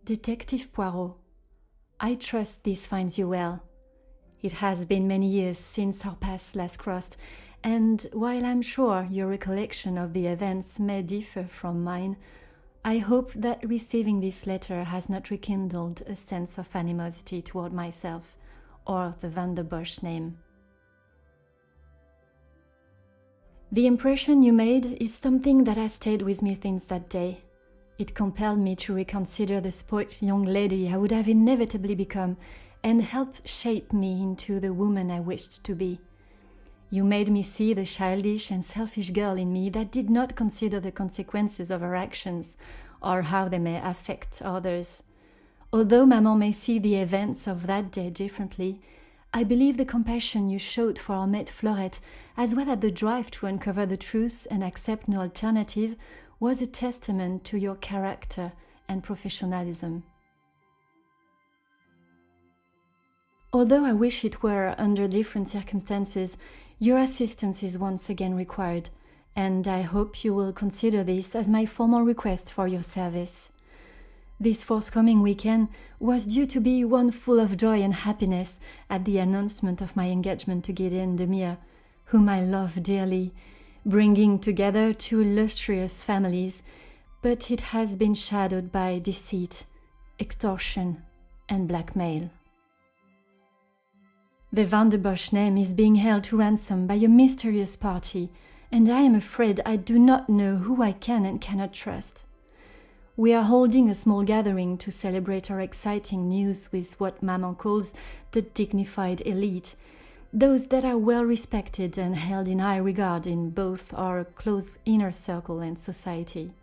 Detective Poirot, I trust this finds you well. It has been many years since our paths last crossed, and while I'm sure your recollection of the events may differ from mine, I hope that receiving this letter has not rekindled a sense of animosity toward myself or the Van der Bosch name. The impression you made is something that has stayed with me since that day. It compelled me to reconsider the spoilt young lady I would have inevitably become and helped shape me into the woman I wished to be. You made me see the childish and selfish girl in me that did not consider the consequences of her actions or how they may affect others. Although Maman may see the events of that day differently, I believe the compassion you showed for our mate Florette, as well as the drive to uncover the truth and accept no alternative, was a testament to your character and professionalism. Although I wish it were under different circumstances, your assistance is once again required, and I hope you will consider this as my formal request for your service. This forthcoming weekend was due to be one full of joy and happiness at the announcement of my engagement to Gideon Demire, whom I love dearly, bringing together two illustrious families, but it has been shadowed by deceit, extortion, and blackmail. The Van der Bosch name is being held to ransom by a mysterious party, and I am afraid I do not know who I can and cannot trust. We are holding a small gathering to celebrate our exciting news with what Maman calls the dignified elite, those that are well respected and held in high regard in both our close inner circle and society.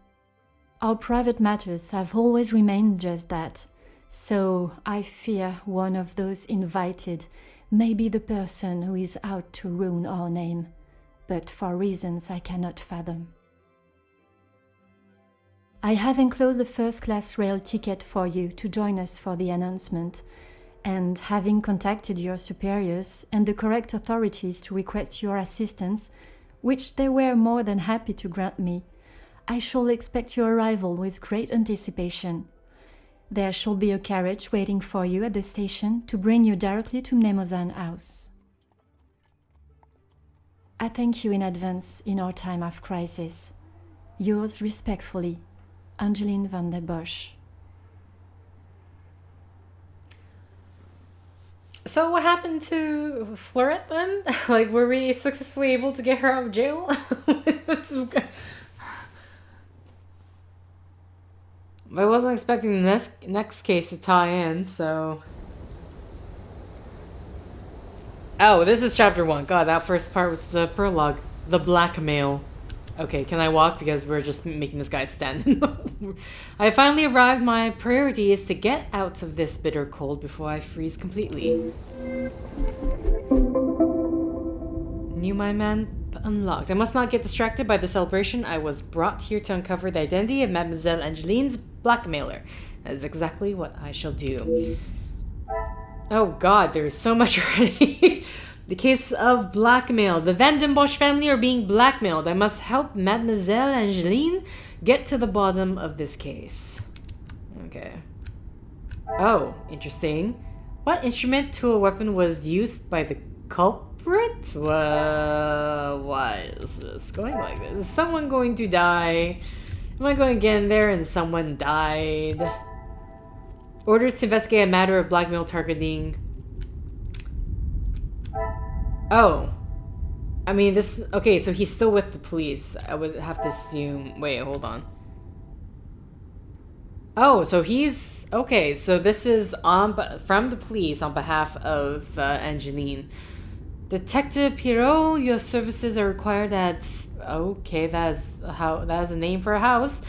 Our private matters have always remained just that, so I fear one of those invited may be the person who is out to ruin our name, but for reasons I cannot fathom. I have enclosed a first-class rail ticket for you to join us for the announcement, and having contacted your superiors and the correct authorities to request your assistance, which they were more than happy to grant me, I shall expect your arrival with great anticipation. There shall be a carriage waiting for you at the station to bring you directly to Mnemosyne House. I thank you in advance in our time of crisis. Yours respectfully, Angeline van der Bosch. So what happened to Florette then? Like, were we successfully able to get her out of jail? I wasn't expecting the next case to tie in, so... Oh, this is chapter 1. God, that first part was the prologue. The blackmail. Okay, can I walk? Because we're just making this guy stand. I finally arrived. My priority is to get out of this bitter cold before I freeze completely. New my man unlocked. I must not get distracted by the celebration. I was brought here to uncover the identity of Mademoiselle Angeline's blackmailer. That is exactly what I shall do. Oh god, there's so much already. The case of blackmail. The Van den Bosch family are being blackmailed. I must help Mademoiselle Angeline get to the bottom of this case. Okay. Oh, interesting. What instrument, tool, weapon was used by the culprit? Why is this going like this? Is someone going to die? Am I going to get in there and someone died? Orders to investigate a matter of blackmail targeting. Oh. I mean, this... Okay, so he's still with the police. I would have to assume... Wait, hold on. Oh, so he's... Okay, so this is from the police on behalf of Angeline. Detective Poirot, your services are required at... Okay, that is a name for a house.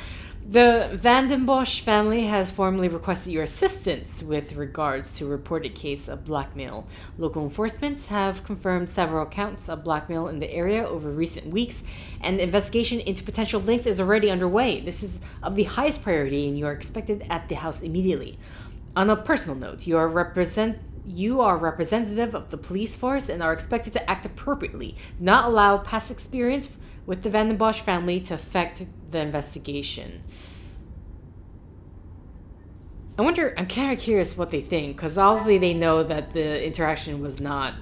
The Van den Bosch family has formally requested your assistance with regards to a reported case of blackmail. Local enforcement have confirmed several counts of blackmail in the area over recent weeks, and the investigation into potential links is already underway. This is of the highest priority, and you are expected at the house immediately. On a personal note, you are representative of the police force and are expected to act appropriately. Not allow past experience with the Van den Bosch family to affect the investigation. I wonder, I'm kind of curious what they think, because obviously they know that the interaction was not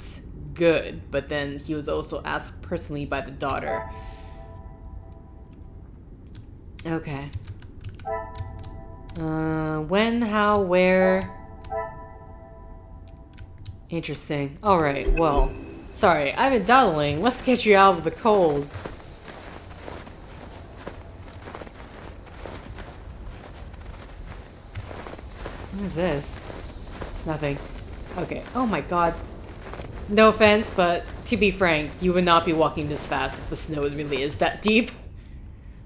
good, but then he was also asked personally by the daughter. Okay. When, how, where... Interesting. Alright, well... Sorry, I've been dawdling. Let's get you out of the cold. What is this? Nothing. Okay. Oh my god. No offense, but to be frank, you would not be walking this fast if the snow really is that deep.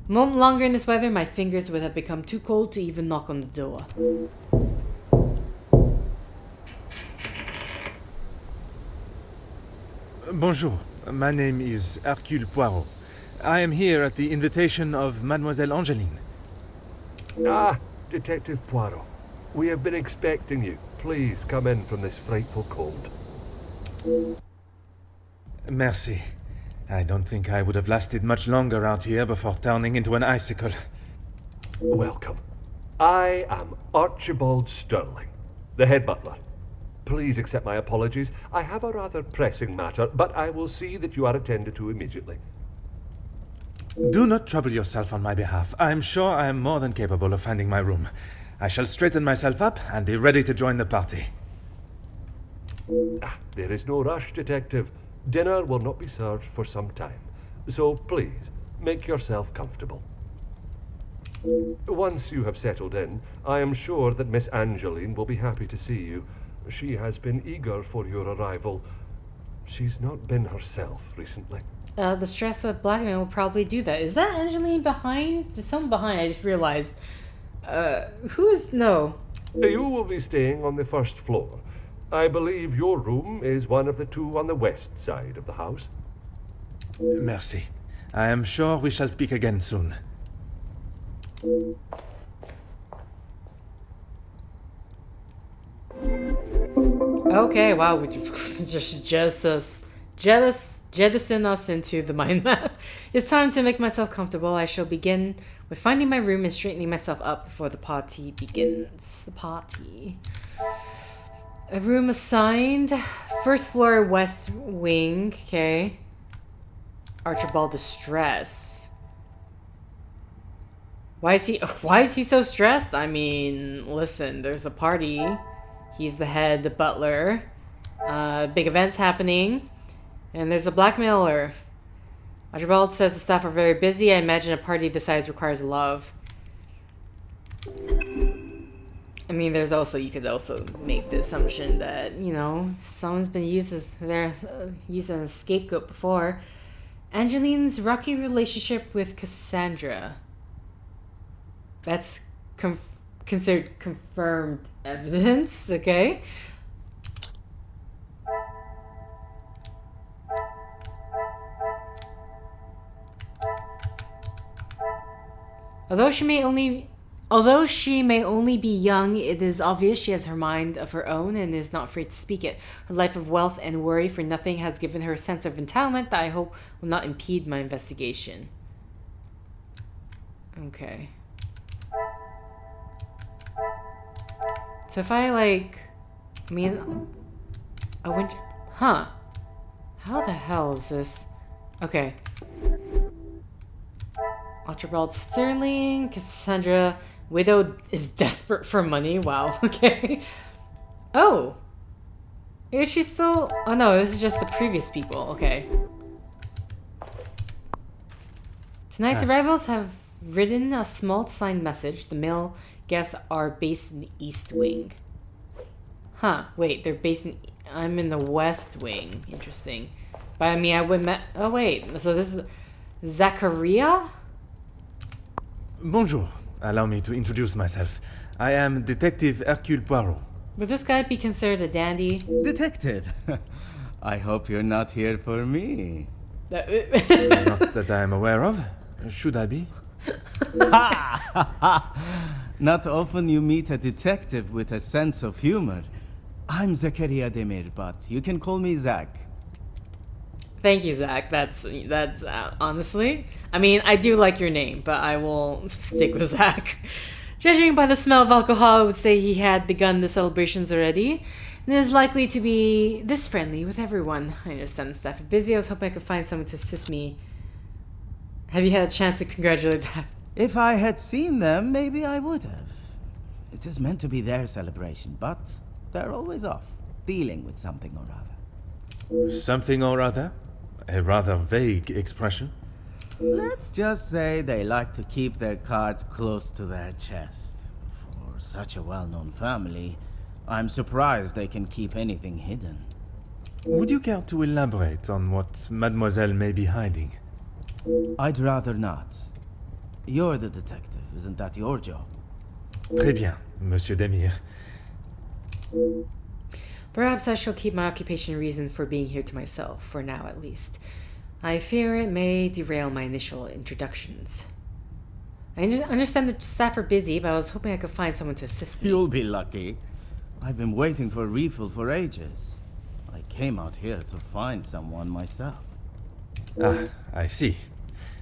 A moment longer in this weather, my fingers would have become too cold to even knock on the door. Bonjour, my name is Hercule Poirot. I am here at the invitation of Mademoiselle Angeline. Ah, Detective Poirot. We have been expecting you. Please come in from this frightful cold. Merci. I don't think I would have lasted much longer out here before turning into an icicle. Welcome. I am Archibald Sterling, the head butler. Please accept my apologies. I have a rather pressing matter, but I will see that you are attended to immediately. Do not trouble yourself on my behalf. I am sure I am more than capable of finding my room. I shall straighten myself up and be ready to join the party. There is no rush, Detective. Dinner will not be served for some time, so please, make yourself comfortable. Once you have settled in, I am sure that Miss Angeline will be happy to see you. She has been eager for your arrival. She's not been herself recently. The stress of Blackmail will probably do that. Is that Angeline behind? There's someone behind, I just realized. Who is... No. You will be staying on the first floor. I believe your room is one of the two on the west side of the house. Merci. I am sure we shall speak again soon. Okay, wow, would you just jettison us into the mind map. It's time to make myself comfortable. I shall begin with finding my room and straightening myself up before the party begins. The party. A room assigned. First floor, west wing. Okay. Archibald distress. Why is he so stressed? I mean, listen, there's a party. He's the head butler. Big events happening. And there's a blackmailer. Archibald says the staff are very busy. I imagine a party this size requires love. I mean, there's also, you could also make the assumption that, you know, someone's been used as a scapegoat before. Angeline's rocky relationship with Cassandra. That's considered confirmed evidence, okay? Although she may only be young, it is obvious she has her mind of her own and is not afraid to speak it. Her life of wealth and worry for nothing has given her a sense of entitlement that I hope will not impede my investigation. Okay. So if I Huh. How the hell is this? Okay. Archibald Sterling, Cassandra, widow is desperate for money. Wow, okay. Oh! Is she still... Oh no, this is just the previous people, okay. Tonight's arrivals have written a small signed message. The male guests are based in the East Wing. Huh, wait, they're based in... I'm in the West Wing. Interesting. But I mean, I would... Oh wait, so this is... Zachariah? Bonjour. Allow me to introduce myself. I am Detective Hercule Poirot. Would this guy be considered a dandy? Detective, I hope you're not here for me. Not that I am aware of. Should I be? Not often you meet a detective with a sense of humor. I'm Zachariah Demir, but you can call me Zach. Thank you, Zach. That's honestly... I mean, I do like your name, but I will stick with Zach. Judging by the smell of alcohol, I would say he had begun the celebrations already, and is likely to be this friendly with everyone. I understand the staff are busy. I was hoping I could find someone to assist me. Have you had a chance to congratulate them? If I had seen them, maybe I would have. It is meant to be their celebration, but they're always off, dealing with something or other. Something or other? A rather vague expression. Let's just say they like to keep their cards close to their chest. For such a well-known family, I'm surprised they can keep anything hidden. Would you care to elaborate on what Mademoiselle may be hiding? I'd rather not. You're the detective, isn't that your job? Très bien, Monsieur Demir. Perhaps I shall keep my occupation reason for being here to myself, for now at least. I fear it may derail my initial introductions. I understand the staff are busy, but I was hoping I could find someone to assist me. You'll be lucky. I've been waiting for a refill for ages. I came out here to find someone myself. Ah, I see.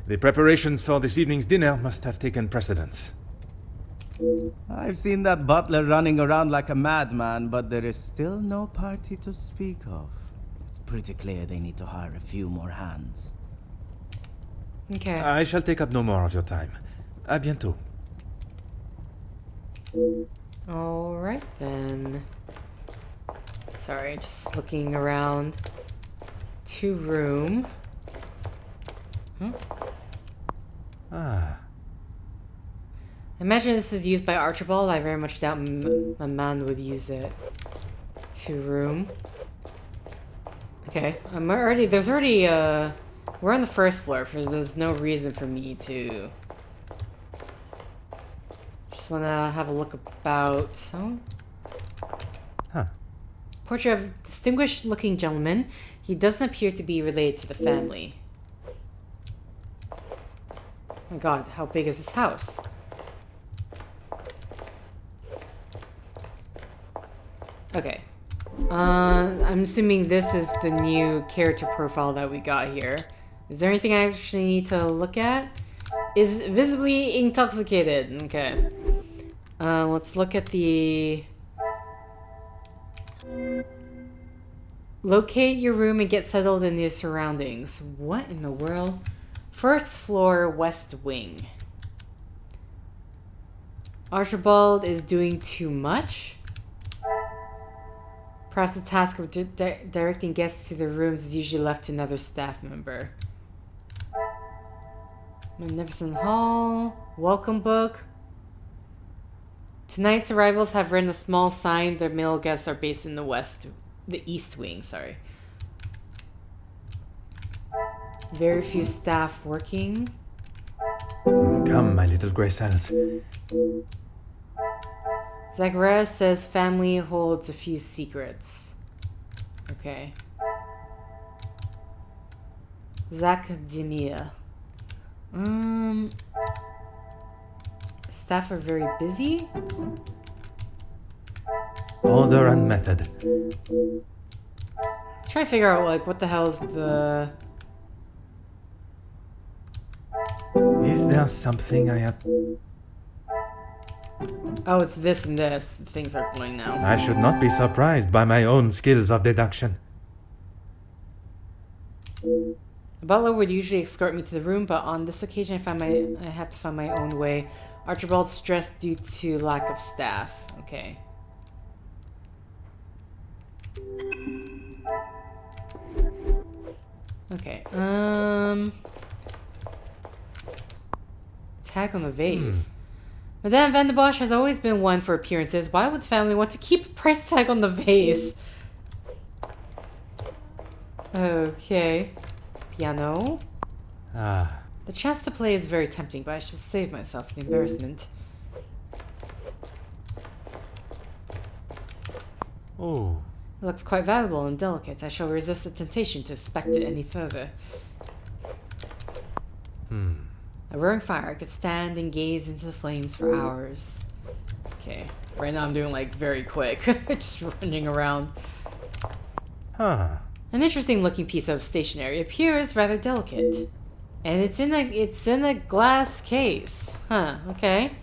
The preparations for this evening's dinner must have taken precedence. I've seen that butler running around like a madman, but there is still no party to speak of. It's pretty clear they need to hire a few more hands. Okay. I shall take up no more of your time. À bientôt. Alright then. Sorry, just looking around. 2-room. Huh? Ah. Imagine this is used by Archibald. I very much doubt a man would use it. 2-room. Okay, there's already, we're on the first floor, there's no reason for me to... Just wanna have a look about... Oh? Huh. Portrait of a distinguished-looking gentleman. He doesn't appear to be related to the family. Oh my god, how big is this house? Okay. I'm assuming this is the new character profile that we got here. Is there anything I actually need to look at? Is visibly intoxicated. Okay. Let's look at the... Locate your room and get settled in your surroundings. What in the world? First floor, west wing. Archibald is doing too much? Perhaps the task of directing guests to their rooms is usually left to another staff member. Magnificent Hall. Welcome book. Tonight's arrivals have written a small sign. Their male guests are based in the east wing, sorry. Very few staff working. Come, my little grey cells. Zacharias says family holds a few secrets. Okay. Zach Demir. Staff are very busy. Order and method. Trying to figure out like what the hell is the... Is there something I have... Oh, it's this and this. Things are going now. I should not be surprised by my own skills of deduction. The butler would usually escort me to the room, but on this occasion I have to find my own way. Archibald's stressed due to lack of staff. Okay. Okay. Tag on the vase. Madame Van de Bosch has always been one for appearances. Why would the family want to keep a price tag on the vase? Okay. Piano. Ah. The chance to play is very tempting, but I should save myself the embarrassment. Oh. It looks quite valuable and delicate. I shall resist the temptation to inspect it any further. A roaring fire. I could stand and gaze into the flames for hours. Okay. Right now I'm doing like very quick. Just running around. Huh. An interesting looking piece of stationery. Appears rather delicate. And it's in a glass case. Huh, okay.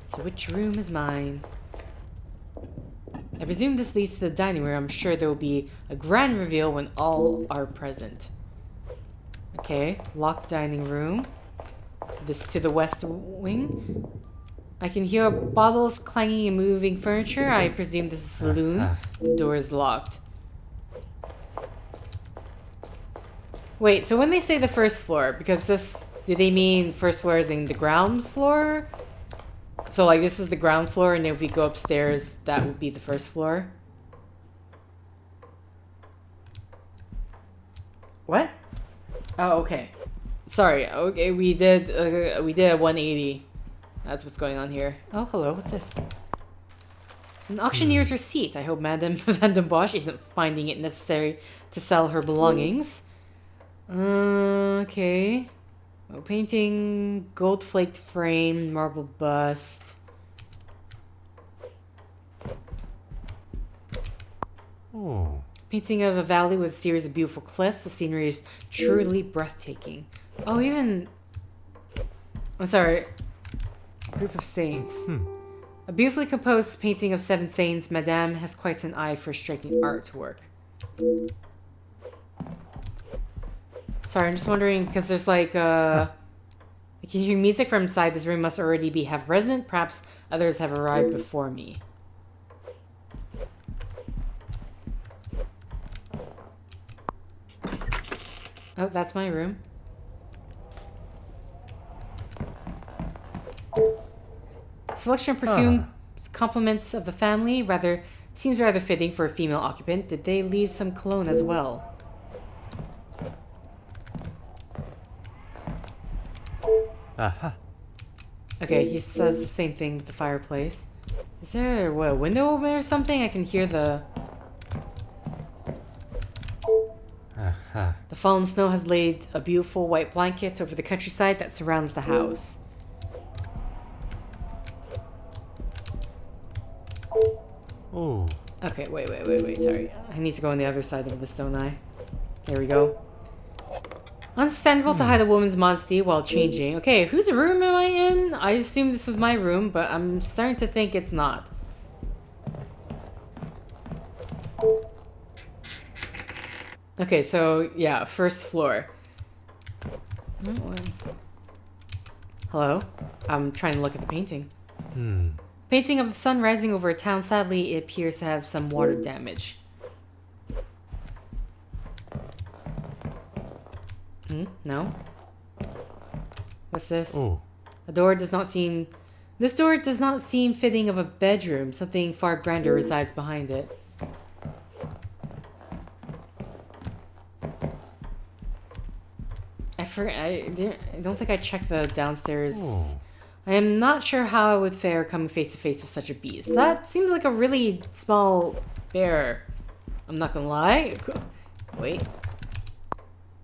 So which room is mine? I presume this leads to the dining room. I'm sure there will be a grand reveal when all are present. Okay, locked dining room. This to the west wing. I can hear bottles clanging and moving furniture. I presume this is a saloon. The door is locked. Wait, so when they say the first floor, because this, do they mean first floor is in the ground floor? So like this is the ground floor, and if we go upstairs, that would be the first floor? What? Oh, okay. Sorry. Okay, we did a 180. That's what's going on here. Oh, hello. What's this? An auctioneer's receipt. I hope Madame Van den Bosch isn't finding it necessary to sell her belongings. Okay. Oh, painting, gold flaked frame, marble bust. Oh. Painting of a valley with a series of beautiful cliffs. The scenery is truly breathtaking. Oh, even... I'm sorry. Group of saints. A beautifully composed painting of 7 saints. Madame has quite an eye for striking artwork. Sorry, I'm just wondering, because there's like, I can hear music from inside. This room must already have resident. Perhaps others have arrived before me. Oh, that's my room. Selection of perfume compliments of the family. Seems rather fitting for a female occupant. Did they leave some cologne as well? Aha. Okay, he says the same thing with the fireplace. Is there a window open or something? I can hear the... Aha. The fallen snow has laid a beautiful white blanket over the countryside that surrounds the house. Oh. Okay, wait, sorry. I need to go on the other side of this, don't I? There we go. Understandable to hide a woman's modesty while changing. Okay, whose room am I in? I assume this was my room, but I'm starting to think it's not. Okay, so yeah, first floor. Hello? I'm trying to look at the painting. Painting of the sun rising over a town. Sadly, it appears to have some water damage. No? What's this? Oh. A door does not seem... This door does not seem fitting of a bedroom. Something far grander resides behind it. I don't think I checked the downstairs. Oh. I am not sure how I would fare coming face to face with such a beast. That seems like a really small bear. I'm not gonna lie. Wait.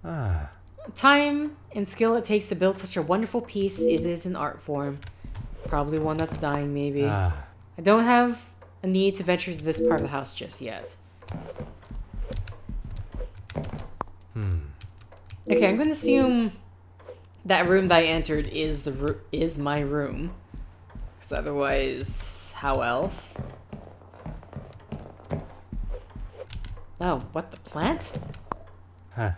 Ah. Time and skill it takes to build such a wonderful piece. It is an art form. Probably one that's dying, maybe. I don't have a need to venture to this part of the house just yet. Okay, I'm gonna assume that room that I entered is my room. Because otherwise, how else? Oh, what, the plant? Huh.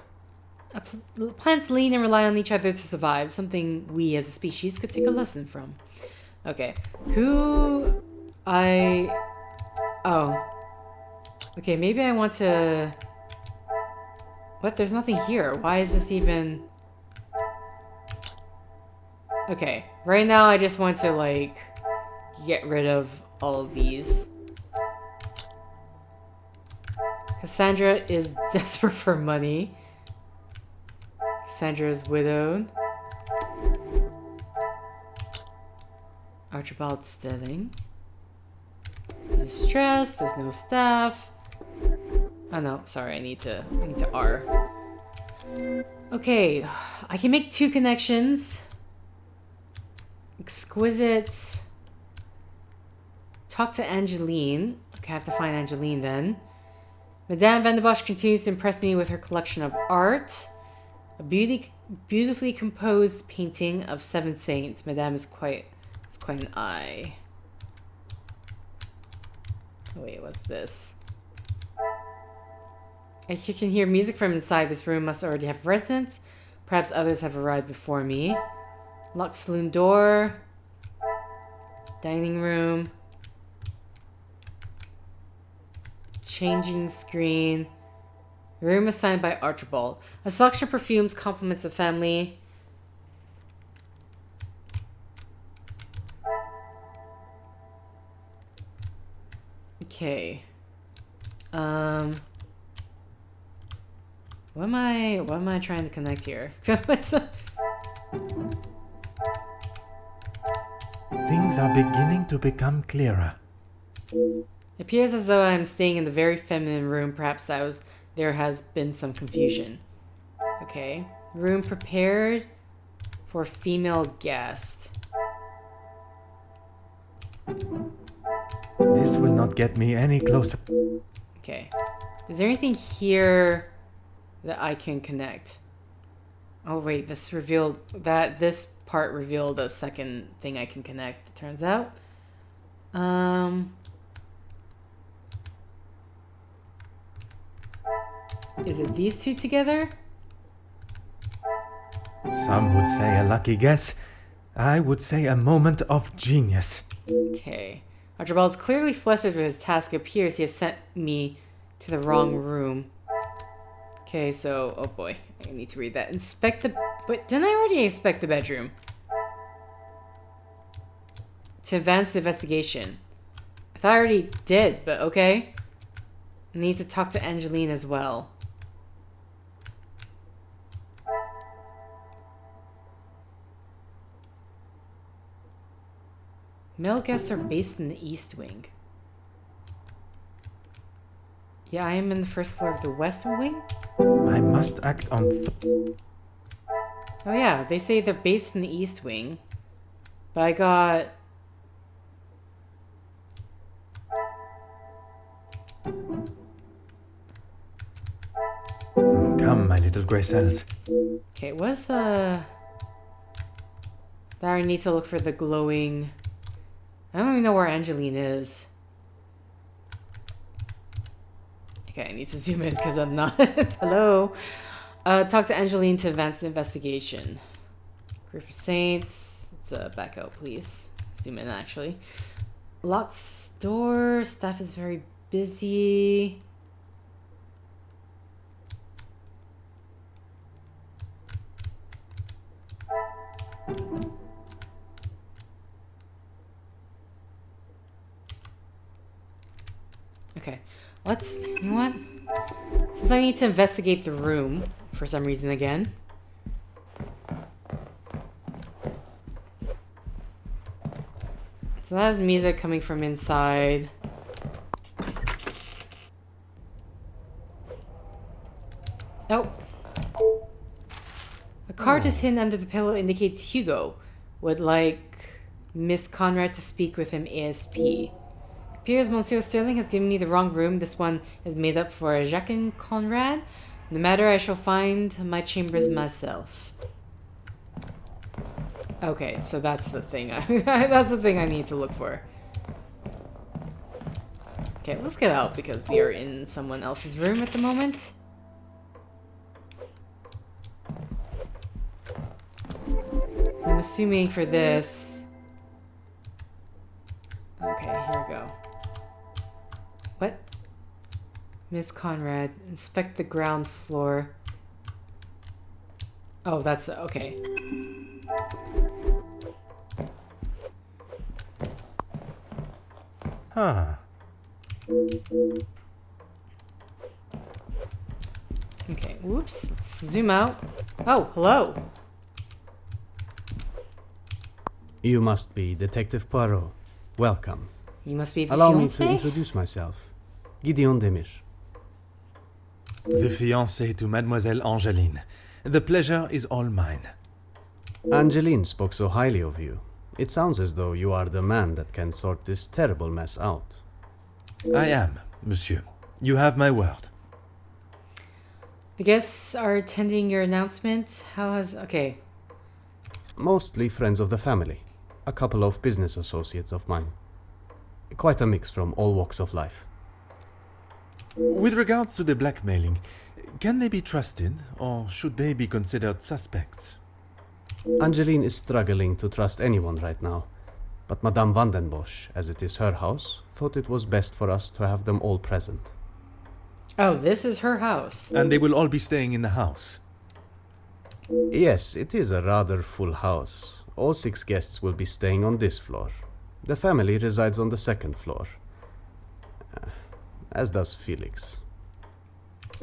Plants lean and rely on each other to survive. Something we as a species could take a lesson from. Okay, oh. Okay, maybe I want to... What? There's nothing here. Why is this even... Okay, right now I just want to, like, get rid of all of these. Cassandra is desperate for money. Cassandra is widowed. Archibald Stelling. He's stressed, there's no staff. Oh no, sorry, I need to R. Okay, I can make 2 connections. Exquisite. Talk to Angeline. Okay, I have to find Angeline then. Madame Van den Bosch continues to impress me with her collection of art. A beautifully composed painting of 7 saints. Madame is quite quite an eye. Oh, wait, what's this? You can hear music from inside. This room must already have residents. Perhaps others have arrived before me. Locked saloon door. Dining room. Changing screen. Room assigned by Archibald. A selection of perfumes compliments the family. Okay. What am I trying to connect here? Things are beginning to become clearer. It appears as though I'm staying in the very feminine room. Perhaps there has been some confusion. Okay. Room prepared for female guest. This will not get me any closer. Okay. Is there anything here that I can connect? Oh wait, this part revealed a second thing I can connect, it turns out. Is it these two together? Some would say a lucky guess. I would say a moment of genius. Okay. Archibald is clearly flustered with his task. It appears he has sent me to the wrong room. Okay, so... Oh boy. I need to read that. Inspect the... But didn't I already inspect the bedroom? To advance the investigation. I thought I already did, but okay. I need to talk to Angeline as well. Male guests are based in the East Wing. Yeah, I am in the first floor of the West Wing? I must act on... Oh yeah, they say they're based in the East Wing. But I got... Come, my little grey cells. Okay, what's the... There I need to look for the glowing... I don't even know where Angeline is. Okay, I need to zoom in because I'm not... Hello? Talk to Angeline to advance the investigation. Group of saints. Let's back out, please. Zoom in, actually. Locked door. Staff is very busy. Okay, you know what? Since I need to investigate the room for some reason again. So that has music coming from inside. Oh. A card is hidden under the pillow indicates Hugo would like Miss Conrad to speak with him ASP. Appears Monsieur Sterling has given me the wrong room. This one is made up for Jacques and Conrad. No matter, I shall find my chambers myself. Okay, so that's the thing. That's the thing I need to look for. Okay, let's get out because we are in someone else's room at the moment. I'm assuming for this... Okay, here we go. What? Miss Conrad, inspect the ground floor. Oh, that's... okay. Huh. Okay, whoops. Let's zoom out. Oh, hello. You must be Detective Poirot. Welcome. You must be the Allow fiancé? me to introduce myself. Gideon Demir. The fiancé to Mademoiselle Angeline. The pleasure is all mine. Angeline spoke so highly of you. It sounds as though you are the man that can sort this terrible mess out. I am, monsieur. You have my word. The guests are attending your announcement. How has... Okay. Mostly friends of the family. a couple of business associates of mine. Quite a mix from all walks of life. With regards to the blackmailing, can they be trusted, or should they be considered suspects? Angeline is struggling to trust anyone right now, but Madame van den Bosch, as it is her house, thought it was best for us to have them all present. Oh, this is her house. And they will all be staying in the house. Yes, it is a rather full house. All 6 guests will be staying on this floor. The family resides on the 2nd floor. As does Felix.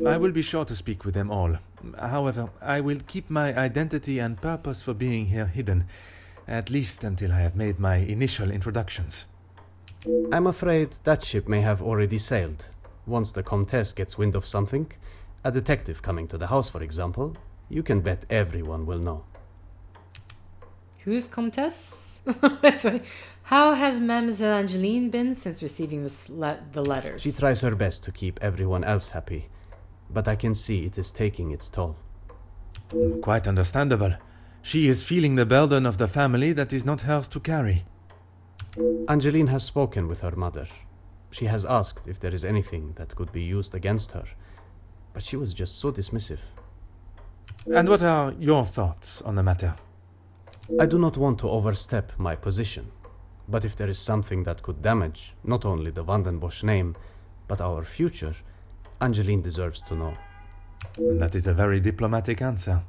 I will be sure to speak with them all. However, I will keep my identity and purpose for being here hidden, at least until I have made my initial introductions. I'm afraid that ship may have already sailed. Once the Comtesse gets wind of something, a detective coming to the house, for example, you can bet everyone will know. Who's Comtesse? That's funny. How has Mademoiselle Angeline been since receiving the letters? She tries her best to keep everyone else happy, but I can see it is taking its toll. Quite understandable. She is feeling the burden of the family that is not hers to carry. Angeline has spoken with her mother. She has asked if there is anything that could be used against her, but she was just so dismissive. And what are your thoughts on the matter? I do not want to overstep my position, but if there is something that could damage not only the Van den Bosch name, but our future, Angeline deserves to know. That is a very diplomatic answer.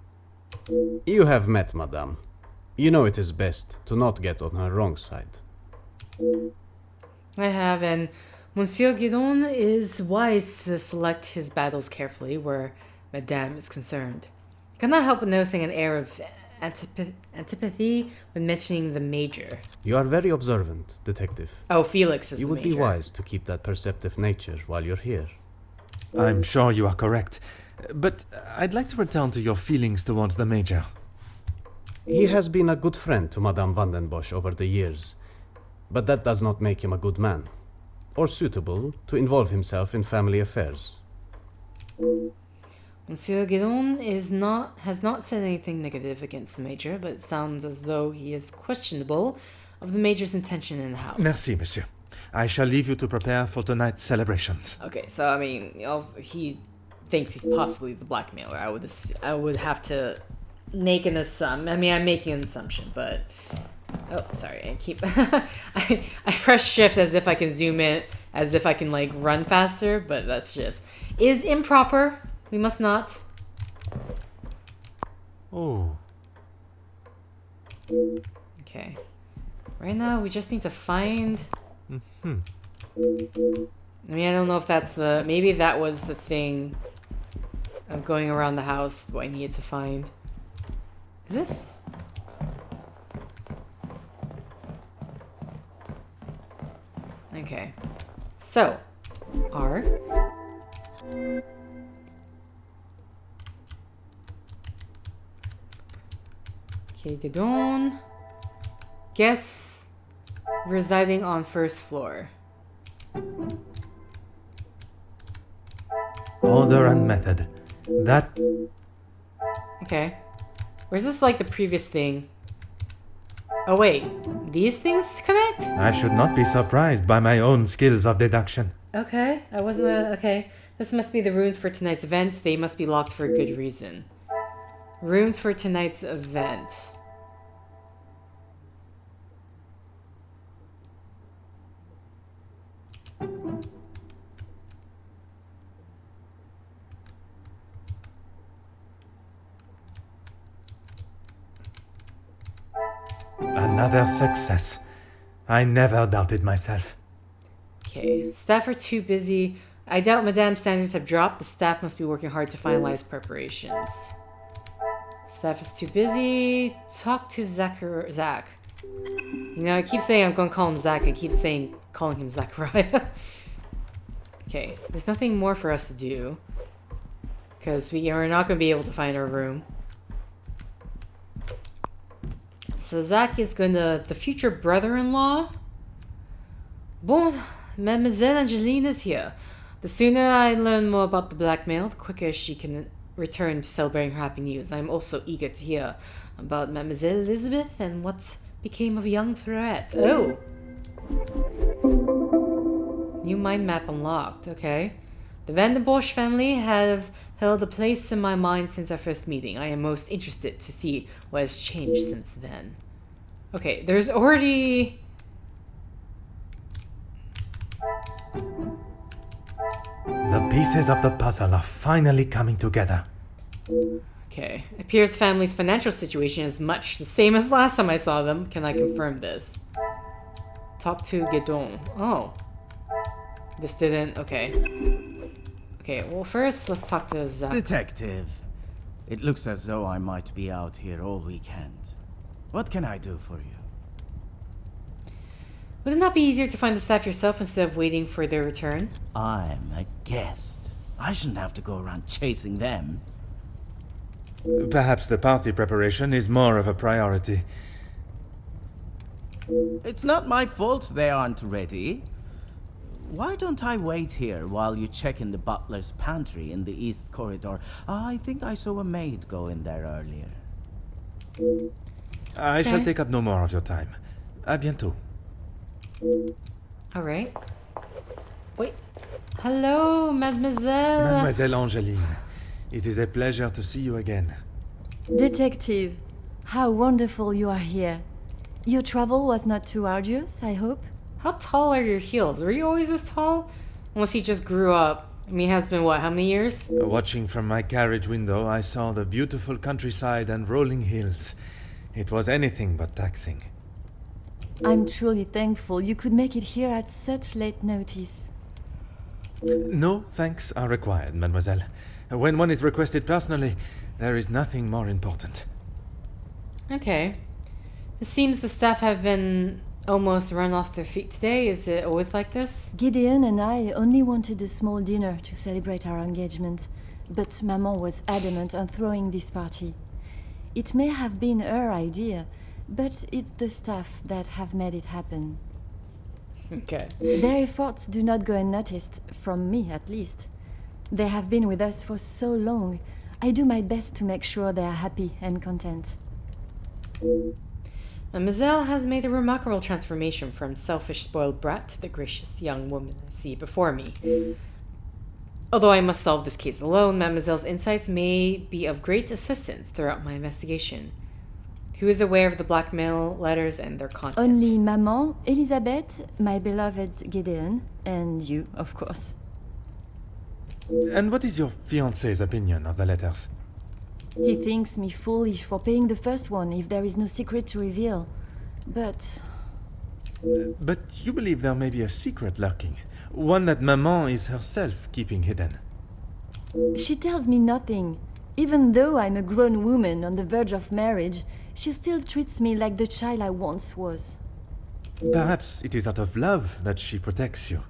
You have met Madame. You know it is best to not get on her wrong side. I have, and Monsieur Guidon is wise to select his battles carefully where Madame is concerned. I cannot help but noticing an air of antipathy when mentioning the Major. You are very observant, detective. Oh, Felix is You the would Major. be wise to keep that perceptive nature while you're here. I'm sure you are correct. But I'd like to return to your feelings towards the Major. He has been a good friend to Madame van den Bosch over the years, but that does not make him a good man, or suitable to involve himself in family affairs. Monsieur Guidon has not said anything negative against the Major, but it sounds as though he is questionable of the Major's intention in the house. Merci, monsieur. I shall leave you to prepare for tonight's celebrations. Okay, so I mean, he thinks he's possibly the blackmailer. I would have to make an assumption. I mean, I'm making an assumption, but oh, sorry. I keep I press shift as if I can zoom in, as if I can like run faster, but that's just is improper. We must not. Oh. Okay. Right now, we just need to find. Mm-hmm. I mean, I don't know if that's the. Maybe that was the thing of going around the house. What I needed to find. Is this? Okay. So, R. Okay, Guidon. Guess residing on 1st floor. Order and method. That... Okay. Or is this like the previous thing? Oh wait, these things connect? I should not be surprised by my own skills of deduction. Okay, I wasn't okay. This must be the rooms for tonight's events. They must be locked for a good reason. Rooms for tonight's event. Another success. I never doubted myself. Okay, staff are too busy. I doubt Madame's standards have dropped. The staff must be working hard to finalize preparations. Staff is too busy. Talk to Zach. You know, I keep saying I'm going to call him Zach. I keep calling him Zachariah. Okay, there's nothing more for us to do. Because we are not going to be able to find our room. So Zach is gonna... The future brother-in-law? Bon, Mademoiselle Angeline is here. The sooner I learn more about the blackmail, the quicker she can return to celebrating her happy news. I am also eager to hear about Mademoiselle Elizabeth and what became of young Fleurette? Oh! New mind map unlocked, okay. The Van den Bosch family have held a place in my mind since our first meeting. I am most interested to see what has changed since then. Okay, there's already... The pieces of the puzzle are finally coming together. Okay. Appears family's financial situation is much the same as last time I saw them. Can I confirm this? Talk to Guédon. Oh. This didn't... Okay. Okay, well first, let's talk to Zach. Detective, it looks as though I might be out here all weekend. What can I do for you? Would it not be easier to find the staff yourself instead of waiting for their return? I'm a guest. I shouldn't have to go around chasing them. Perhaps the party preparation is more of a priority. It's not my fault they aren't ready. Why don't I wait here while you check in the butler's pantry in the east corridor? I think I saw a maid go in there earlier. I shall take up no more of your time. À bientôt. Alright. Wait. Hello, Mademoiselle. Mademoiselle Angeline, it is a pleasure to see you again. Detective, how wonderful you are here. Your travel was not too arduous, I hope? How tall are your heels? Were you always this tall? Unless you just grew up. I mean, it has been what, how many years? Watching from my carriage window, I saw the beautiful countryside and rolling hills. It was anything but taxing. I'm truly thankful you could make it here at such late notice. No thanks are required, mademoiselle. When one is requested personally, there is nothing more important. Okay. It seems the staff have been almost run off their feet today. Is it always like this? Gideon and I only wanted a small dinner to celebrate our engagement, but Maman was adamant on throwing this party. It may have been her idea, but it's the staff that have made it happen. Okay. Their efforts do not go unnoticed, from me at least. They have been with us for so long. I do my best to make sure they are happy and content. Mademoiselle has made a remarkable transformation from selfish spoiled brat to the gracious young woman I see before me. Although I must solve this case alone, Mademoiselle's insights may be of great assistance throughout my investigation. Who is aware of the blackmail letters and their content? Only Maman, Elizabeth, my beloved Gideon, and you, of course. And what is your fiancé's opinion of the letters? He thinks me foolish for paying the first one if there is no secret to reveal. But But you believe there may be a secret lurking, one that Maman is herself keeping hidden. she tells me nothing. Even though I'm a grown woman on the verge of marriage, she still treats me like the child I once was. Perhaps it is out of love that she protects you.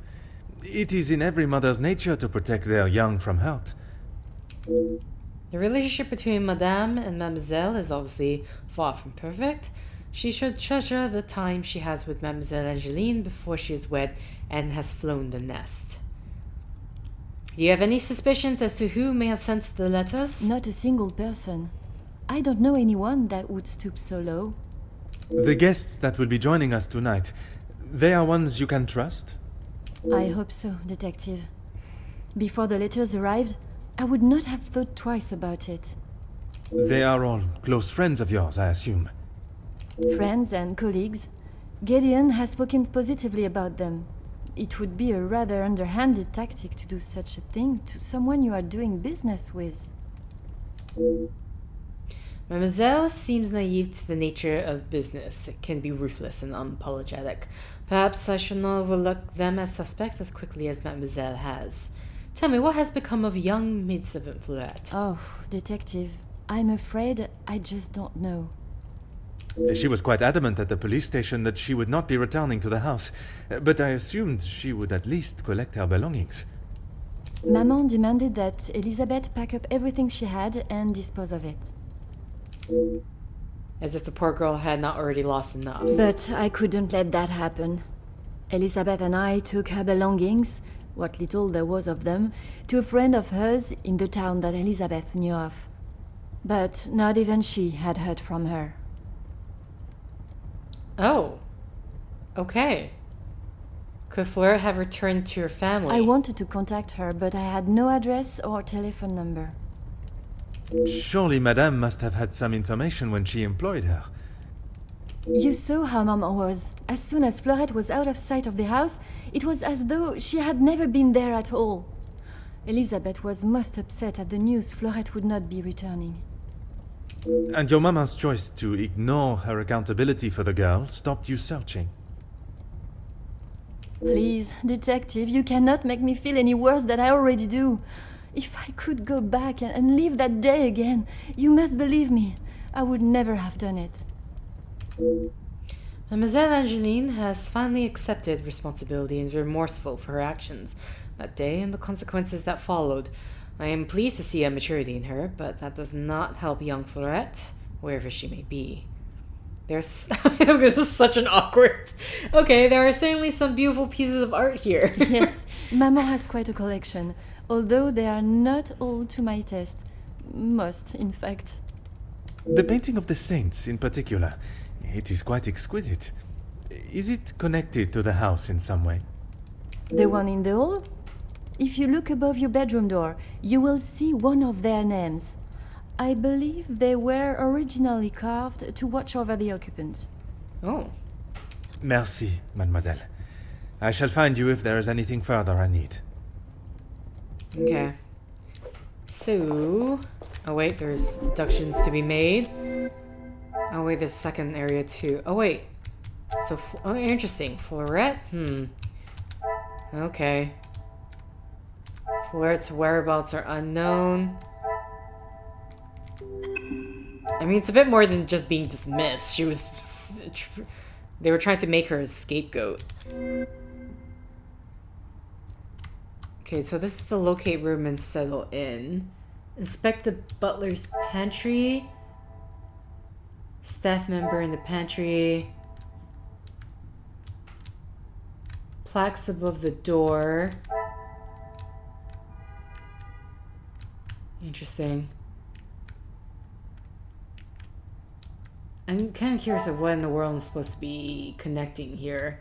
It is in every mother's nature to protect their young from hurt. The relationship between Madame and Mademoiselle is obviously far from perfect. She should treasure the time she has with Mademoiselle Angeline before she is wed and has flown the nest. Do you have any suspicions as to who may have sent the letters? Not a single person. I don't know anyone that would stoop so low. The guests that will be joining us tonight, they are ones you can trust? I hope so, Detective. Before the letters arrived, I would not have thought twice about it. They are all close friends of yours, I assume. Friends and colleagues. Gideon has spoken positively about them. It would be a rather underhanded tactic to do such a thing to someone you are doing business with. Mademoiselle seems naive to the nature of business. It can be ruthless and unapologetic. Perhaps I should not overlook them as suspects as quickly as Mademoiselle has. Tell me, what has become of young maidservant Fleurette? Oh, Detective, I'm afraid I just don't know. She was quite adamant at the police station that she would not be returning to the house, but I assumed she would at least collect her belongings. Maman demanded that Elizabeth pack up everything she had and dispose of it. As if the poor girl had not already lost enough. But I couldn't let that happen. Elizabeth and I took her belongings, what little there was of them, to a friend of hers in the town that Elizabeth knew of. But not even she had heard from her. Oh. Okay. Could Fleur have returned to her family? I wanted to contact her, but I had no address or telephone number. Surely Madame must have had some information when she employed her. You saw how Mama was. As soon as Fleurette was out of sight of the house, it was as though she had never been there at all. Elizabeth was most upset at the news Fleurette would not be returning. And your Mama's choice to ignore her accountability for the girl stopped you searching. Please, detective, you cannot make me feel any worse than I already do. If I could go back and live that day again, you must believe me, I would never have done it. Mademoiselle Angeline has finally accepted responsibility and is remorseful for her actions that day and the consequences that followed. I am pleased to see a maturity in her, but that does not help young Fleurette, wherever she may be. There's... This is such an awkward... Okay, there are certainly some beautiful pieces of art here. Yes, Maman has quite a collection, although they are not all to my taste. Most, in fact. The painting of the saints, in particular, it is quite exquisite. Is it connected to the house in some way? The one in the hall? If you look above your bedroom door, you will see one of their names. I believe they were originally carved to watch over the occupants. Oh. Merci, mademoiselle. I shall find you if there is anything further I need. Okay. So... Oh wait, there's deductions to be made. Oh wait, there's a second area too. Oh wait. So, oh, interesting. Fleurette? Okay. Fleurette's whereabouts are unknown. I mean, it's a bit more than just being dismissed. She was... They were trying to make her a scapegoat. Okay, so this is the locate room and settle in. Inspect the butler's pantry. Staff member in the pantry. Plaques above the door. Interesting. I'm kind of curious of what in the world I'm supposed to be connecting here.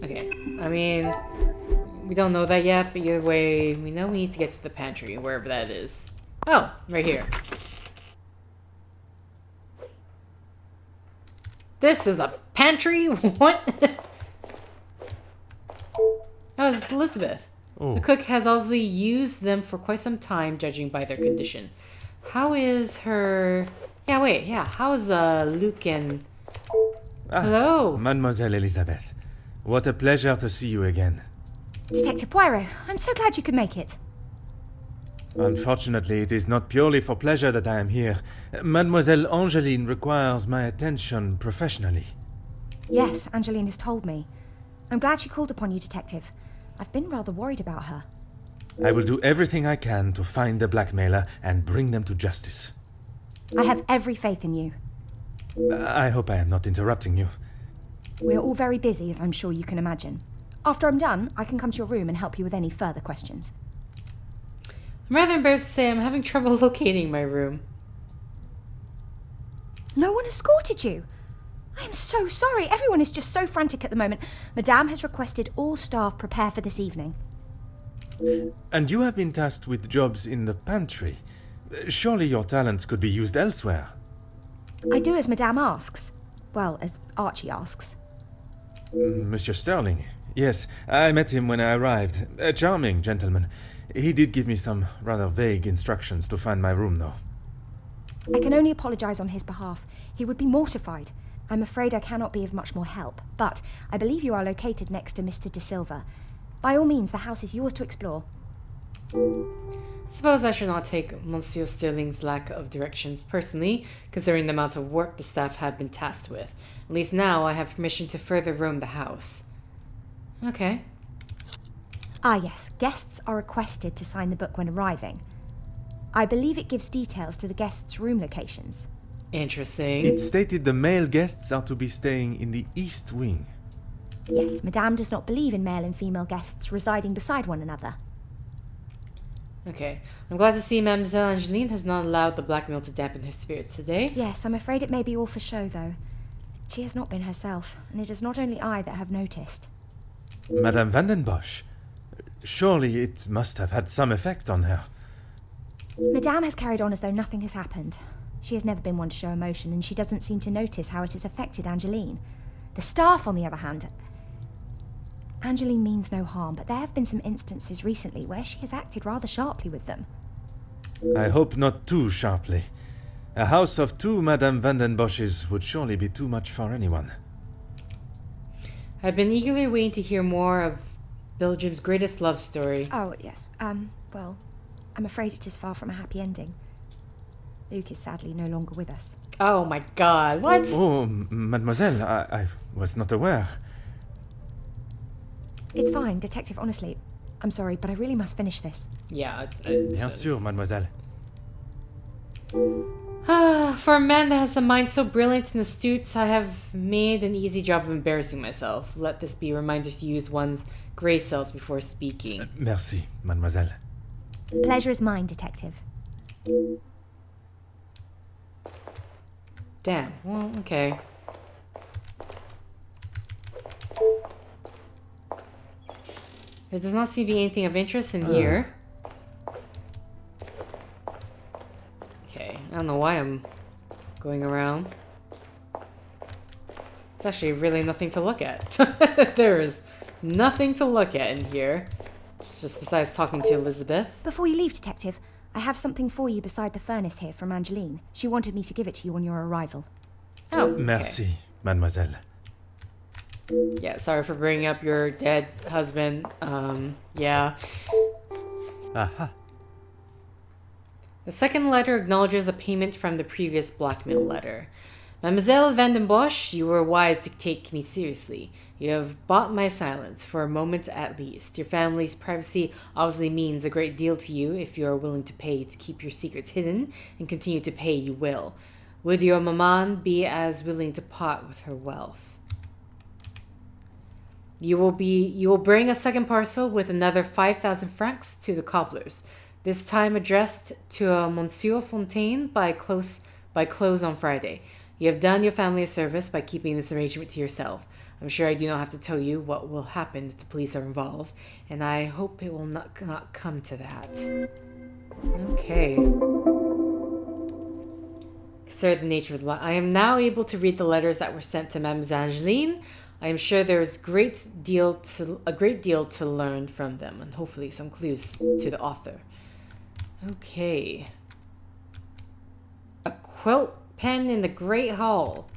Okay, I mean, we don't know that yet, but either way, we know we need to get to the pantry, wherever that is. Oh, right here. This is a pantry? What? Oh, it's Elizabeth. Oh. The cook has obviously used them for quite some time, judging by their condition. How is her... Yeah, wait, yeah. How is Luke and... Hello. Mademoiselle Elizabeth. What a pleasure to see you again. Detective Poirot, I'm so glad you could make it. Unfortunately, it is not purely for pleasure that I am here. Mademoiselle Angeline requires my attention professionally. Yes, Angeline has told me. I'm glad she called upon you, Detective. I've been rather worried about her. I will do everything I can to find the blackmailer and bring them to justice. I have every faith in you. I hope I am not interrupting you. We're all very busy, as I'm sure you can imagine. After I'm done, I can come to your room and help you with any further questions. I'm rather embarrassed to say I'm having trouble locating my room. No one escorted you. I am so sorry. Everyone is just so frantic at the moment. Madame has requested all staff prepare for this evening. And you have been tasked with jobs in the pantry. Surely your talents could be used elsewhere. I do as Madame asks. Well, as Archie asks. Monsieur Sterling. Yes, I met him when I arrived. A charming gentleman. He did give me some rather vague instructions to find my room, though. I can only apologise on his behalf. He would be mortified. I'm afraid I cannot be of much more help, but I believe you are located next to Mr. De Silva. By all means, the house is yours to explore. Suppose I should not take Monsieur Sterling's lack of directions personally, considering the amount of work the staff have been tasked with. At least now I have permission to further roam the house. Okay. Ah yes, guests are requested to sign the book when arriving. I believe it gives details to the guests' room locations. Interesting. It stated the male guests are to be staying in the east wing. Yes, Madame does not believe in male and female guests residing beside one another. Okay. I'm glad to see Mademoiselle Angeline has not allowed the blackmail to dampen her spirits today. Yes, I'm afraid it may be all for show, though. She has not been herself, and it is not only I that have noticed. Madame van den Bosch. Surely it must have had some effect on her. Madame has carried on as though nothing has happened. She has never been one to show emotion, and she doesn't seem to notice how it has affected Angeline. The staff, on the other hand... Angeline means no harm, but there have been some instances recently where she has acted rather sharply with them. I hope not too sharply. A house of 2 Madame van den Bosches would surely be too much for anyone. I've been eagerly waiting to hear more of Belgium's greatest love story. Oh, yes. Well, I'm afraid it is far from a happy ending. Luke is sadly no longer with us. Oh my god, what? Oh, mademoiselle, I was not aware. It's fine, Detective, honestly. I'm sorry, but I really must finish this. Yeah. Bien sûr, mademoiselle. For a man that has a mind so brilliant and astute, I have made an easy job of embarrassing myself. Let this be a reminder to use one's grey cells before speaking. Merci, mademoiselle. Pleasure is mine, Detective. Damn, well, okay. There does not seem to be anything of interest in here. Okay, I don't know why I'm going around. It's actually really nothing to look at. There is nothing to look at in here. Just besides talking to Elizabeth. Before you leave, Detective, I have something for you beside the furnace here from Angeline. She wanted me to give it to you on your arrival. Oh, okay. Merci, mademoiselle. Yeah, sorry for bringing up your dead husband. Yeah. Aha. The second letter acknowledges a payment from the previous blackmail letter. Mademoiselle van den Bosch, you were wise to take me seriously. You have bought my silence, for a moment at least. Your family's privacy obviously means a great deal to you. If you are willing to pay to keep your secrets hidden, and continue to pay, you will. Would your maman be as willing to part with her wealth? You will bring a second parcel with another 5,000 francs to the cobblers. This time addressed to a Monsieur Fontaine by close on Friday. You have done your family a service by keeping this arrangement to yourself. I'm sure I do not have to tell you what will happen if the police are involved, and I hope it will not come to that. Okay. Consider the nature of the I am now able to read the letters that were sent to Mademoiselle Angeline. I am sure there is a great deal to learn from them, and hopefully some clues to the author. Okay. A quilt pen in the Great Hall.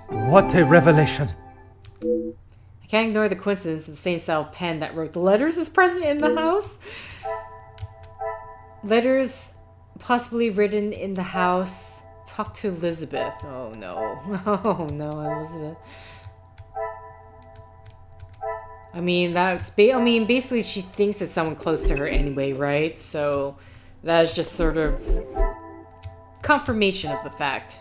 What a revelation! I can't ignore the coincidence that the same style of pen that wrote the letters is present in the house. Letters possibly written in the house. Talk to Elizabeth. Oh no. Oh no, Elizabeth. I mean, basically she thinks it's someone close to her anyway, right? So that is just sort of confirmation of the fact.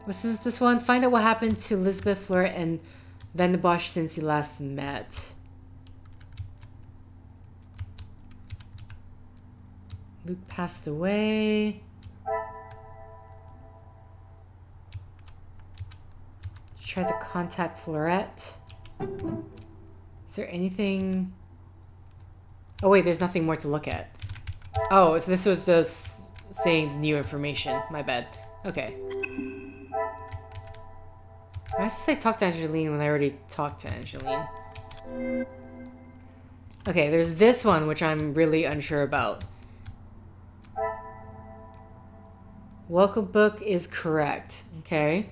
What's this one? Find out what happened to Elizabeth, Fleur, and Van den Bosch since you last met. Luke passed away. Try to contact Fleurette. Is there anything... Oh wait, there's nothing more to look at. Oh, so this was just saying new information. My bad. Okay. Why does it say talk to Angeline when I already talked to Angeline? Okay, there's this one which I'm really unsure about. Welcome book is correct. Okay.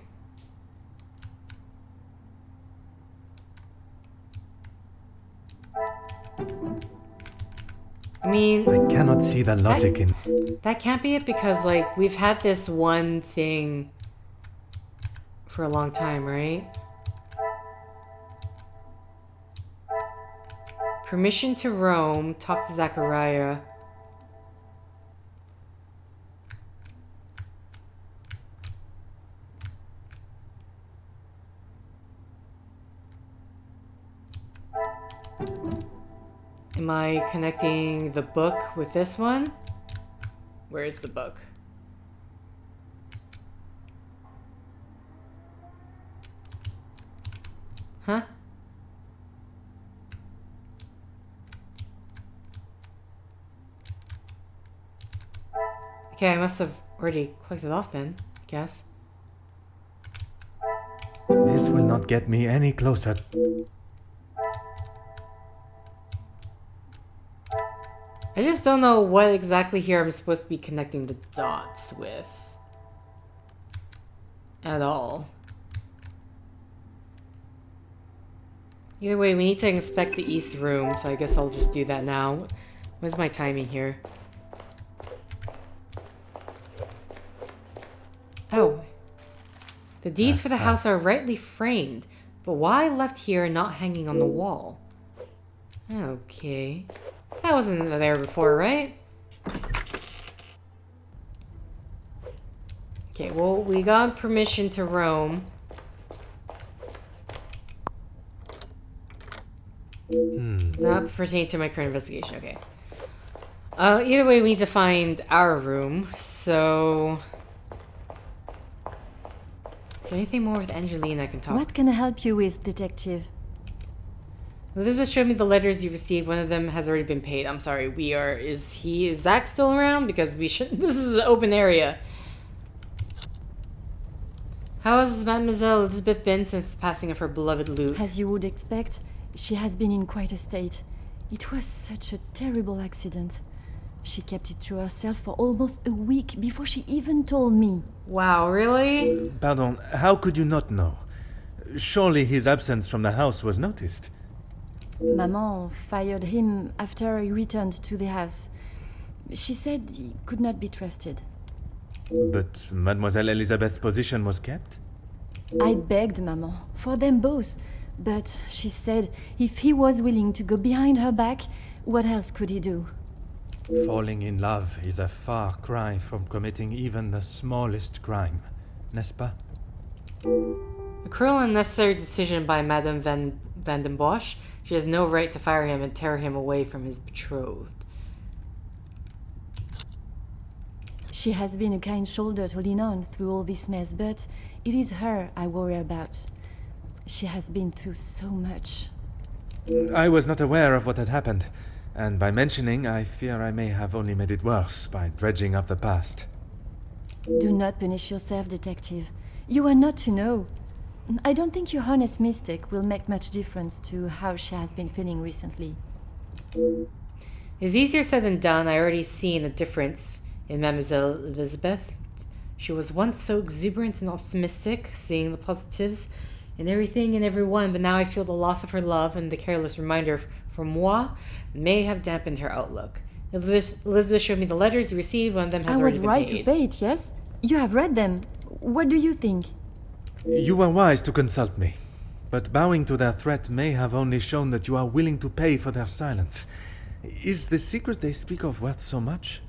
I mean, I cannot see the logic in... That can't be it because, like, we've had this one thing for a long time, right? Permission to roam. Talk to Zachariah. Am I connecting the book with this one? Where's the book? Huh? Okay, I must have already clicked it off then, I guess. This will not get me any closer. I just don't know what exactly here I'm supposed to be connecting the dots with. At all. Either way, we need to inspect the east room, so I guess I'll just do that now. What's my timing here? Oh. The deeds for the house are rightly framed, but why left here and not hanging on the wall? Okay. That wasn't there before, right? Okay, well, we got permission to roam. Not pertaining to my current investigation, okay. Either way, we need to find our room, so... Is there anything more with Angeline I can talk? What can I help you with, detective? Elizabeth showed me the letters you received. One of them has already been paid. I'm sorry, is Zach still around? Because we should, this is an open area. How has Mademoiselle Elizabeth been since the passing of her beloved Luke? As you would expect, she has been in quite a state. It was such a terrible accident. She kept it to herself for almost a week before she even told me. Wow, really? Pardon, how could you not know? Surely his absence from the house was noticed. Maman fired him after he returned to the house. She said he could not be trusted. But Mademoiselle Elizabeth's position was kept? I begged Maman for them both, but she said if he was willing to go behind her back, what else could he do? Falling in love is a far cry from committing even the smallest crime, n'est-ce pas? A cruel and unnecessary decision by Madame Van den Bosch. She has no right to fire him and tear him away from his betrothed. She has been a kind shoulder to lean on through all this mess, but it is her I worry about. She has been through so much. I was not aware of what had happened, and by mentioning, I fear I may have only made it worse by dredging up the past. Do not punish yourself, detective. You are not to know. I don't think your honest mistake will make much difference to how she has been feeling recently. It's easier said than done. I already seen a difference in Mademoiselle Elizabeth. She was once so exuberant and optimistic, seeing the positives in everything and everyone, but now I feel the loss of her love and the careless reminder from moi may have dampened her outlook. Elizabeth showed me the letters you received. One of them has already been paid. I was right to pay it, yes? You have read them. What do you think? You were wise to consult me, but bowing to their threat may have only shown that you are willing to pay for their silence. Is the secret they speak of worth so much?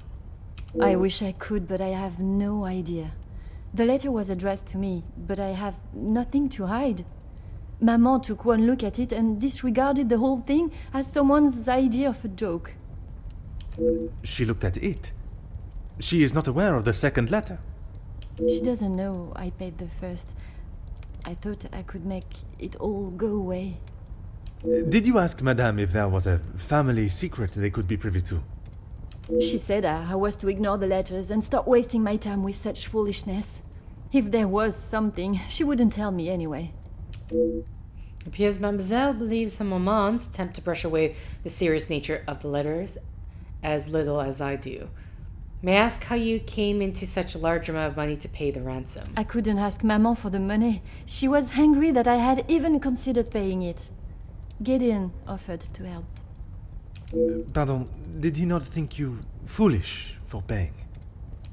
I wish I could, but I have no idea. The letter was addressed to me, but I have nothing to hide. Maman took one look at it and disregarded the whole thing as someone's idea of a joke. She looked at it. She is not aware of the second letter. She doesn't know I paid the first. I thought I could make it all go away. Did you ask Madame if there was a family secret they could be privy to? She said I was to ignore the letters and stop wasting my time with such foolishness. If there was something, she wouldn't tell me anyway. It appears Mademoiselle believes her maman's attempt to brush away the serious nature of the letters as little as I do. May I ask how you came into such a large amount of money to pay the ransom? I couldn't ask Maman for the money. She was angry that I had even considered paying it. Gideon offered to help. Pardon, did he not think you foolish for paying?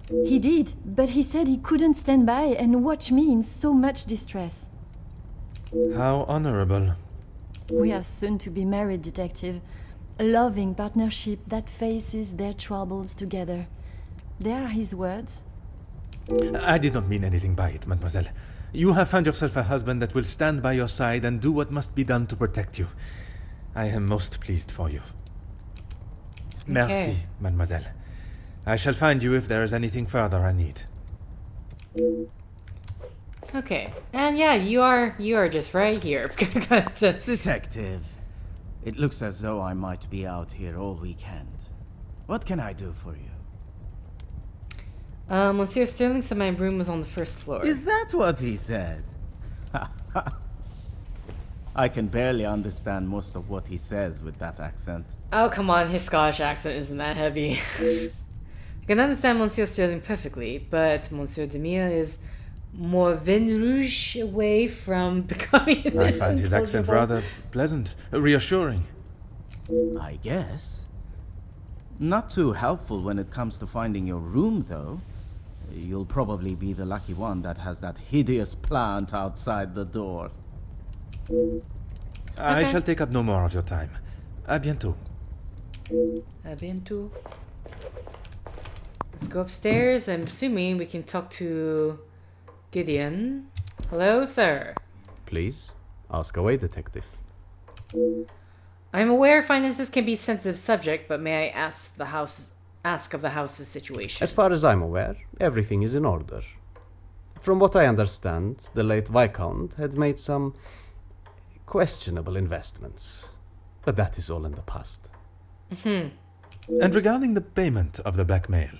He did, but he said he couldn't stand by and watch me in so much distress. How honorable. We are soon to be married, detective. A loving partnership that faces their troubles together. They are his words. I did not mean anything by it, mademoiselle. You have found yourself a husband that will stand by your side and do what must be done to protect you. I am most pleased for you. Merci, mademoiselle. I shall find you if there is anything further I need. Okay, and yeah, you are just right here. Detective, it looks as though I might be out here all weekend. What can I do for you? Monsieur Sterling said my room was on the first floor. Is that what he said? I can barely understand most of what he says with that accent. Oh, come on, his Scottish accent isn't that heavy. I can understand Monsieur Sterling perfectly, but Monsieur Demille is more vin rouge away from becoming I find his accent rather pleasant, reassuring. I guess. Not too helpful when it comes to finding your room, though. You'll probably be the lucky one that has that hideous plant outside the door. I shall take up no more of your time. À bientôt. À bientôt. Let's go upstairs. I'm assuming we can talk to Gideon. Hello, sir. Please, ask away, detective. I'm aware finances can be a sensitive subject, but may I ask of the house's situation? As far as I'm aware, everything is in order. From what I understand, the late Viscount had made some questionable investments. But that is all in the past. And regarding the payment of the blackmail?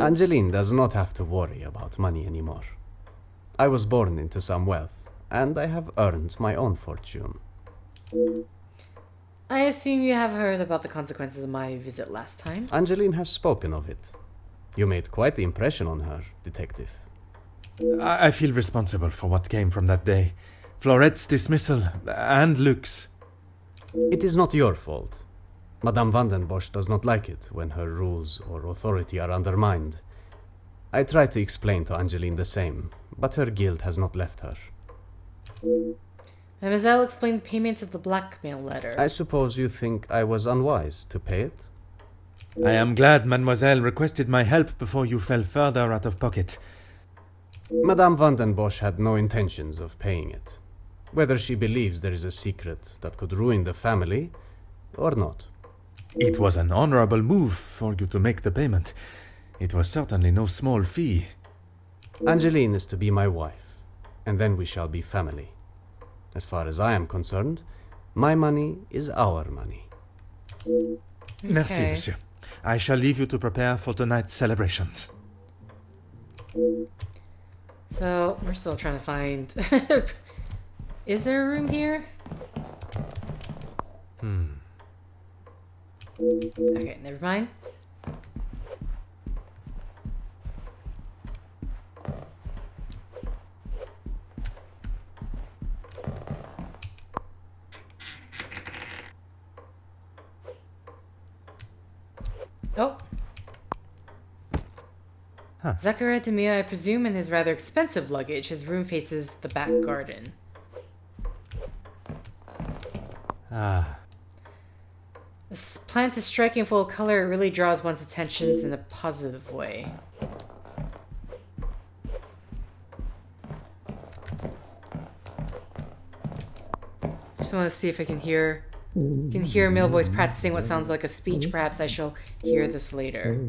Angeline does not have to worry about money anymore. I was born into some wealth, and I have earned my own fortune. I assume you have heard about the consequences of my visit last time. Angeline has spoken of it. You made quite the impression on her, detective. I feel responsible for what came from that day. Florette's dismissal and Luke's. It is not your fault. Madame van den Bosch does not like it when her rules or authority are undermined. I try to explain to Angeline the same, but her guilt has not left her. Mademoiselle explained the payment of the blackmail letter. I suppose you think I was unwise to pay it? I am glad Mademoiselle requested my help before you fell further out of pocket. Madame van den Bosch had no intentions of paying it. Whether she believes there is a secret that could ruin the family, or not. It was an honorable move for you to make the payment. It was certainly no small fee. Angeline is to be my wife, and then we shall be family. As far as I am concerned, my money is our money. Merci, monsieur. I shall leave you to prepare for tonight's celebrations. So, we're still trying to find... Is there a room here? Okay, never mind. Oh. Zachariah Demille, I presume, in his rather expensive luggage. His room faces the back garden. This plant is striking full color. It really draws one's attention in a positive way. Just want to see if I can hear a male voice practicing what sounds like a speech. Perhaps I shall hear this later.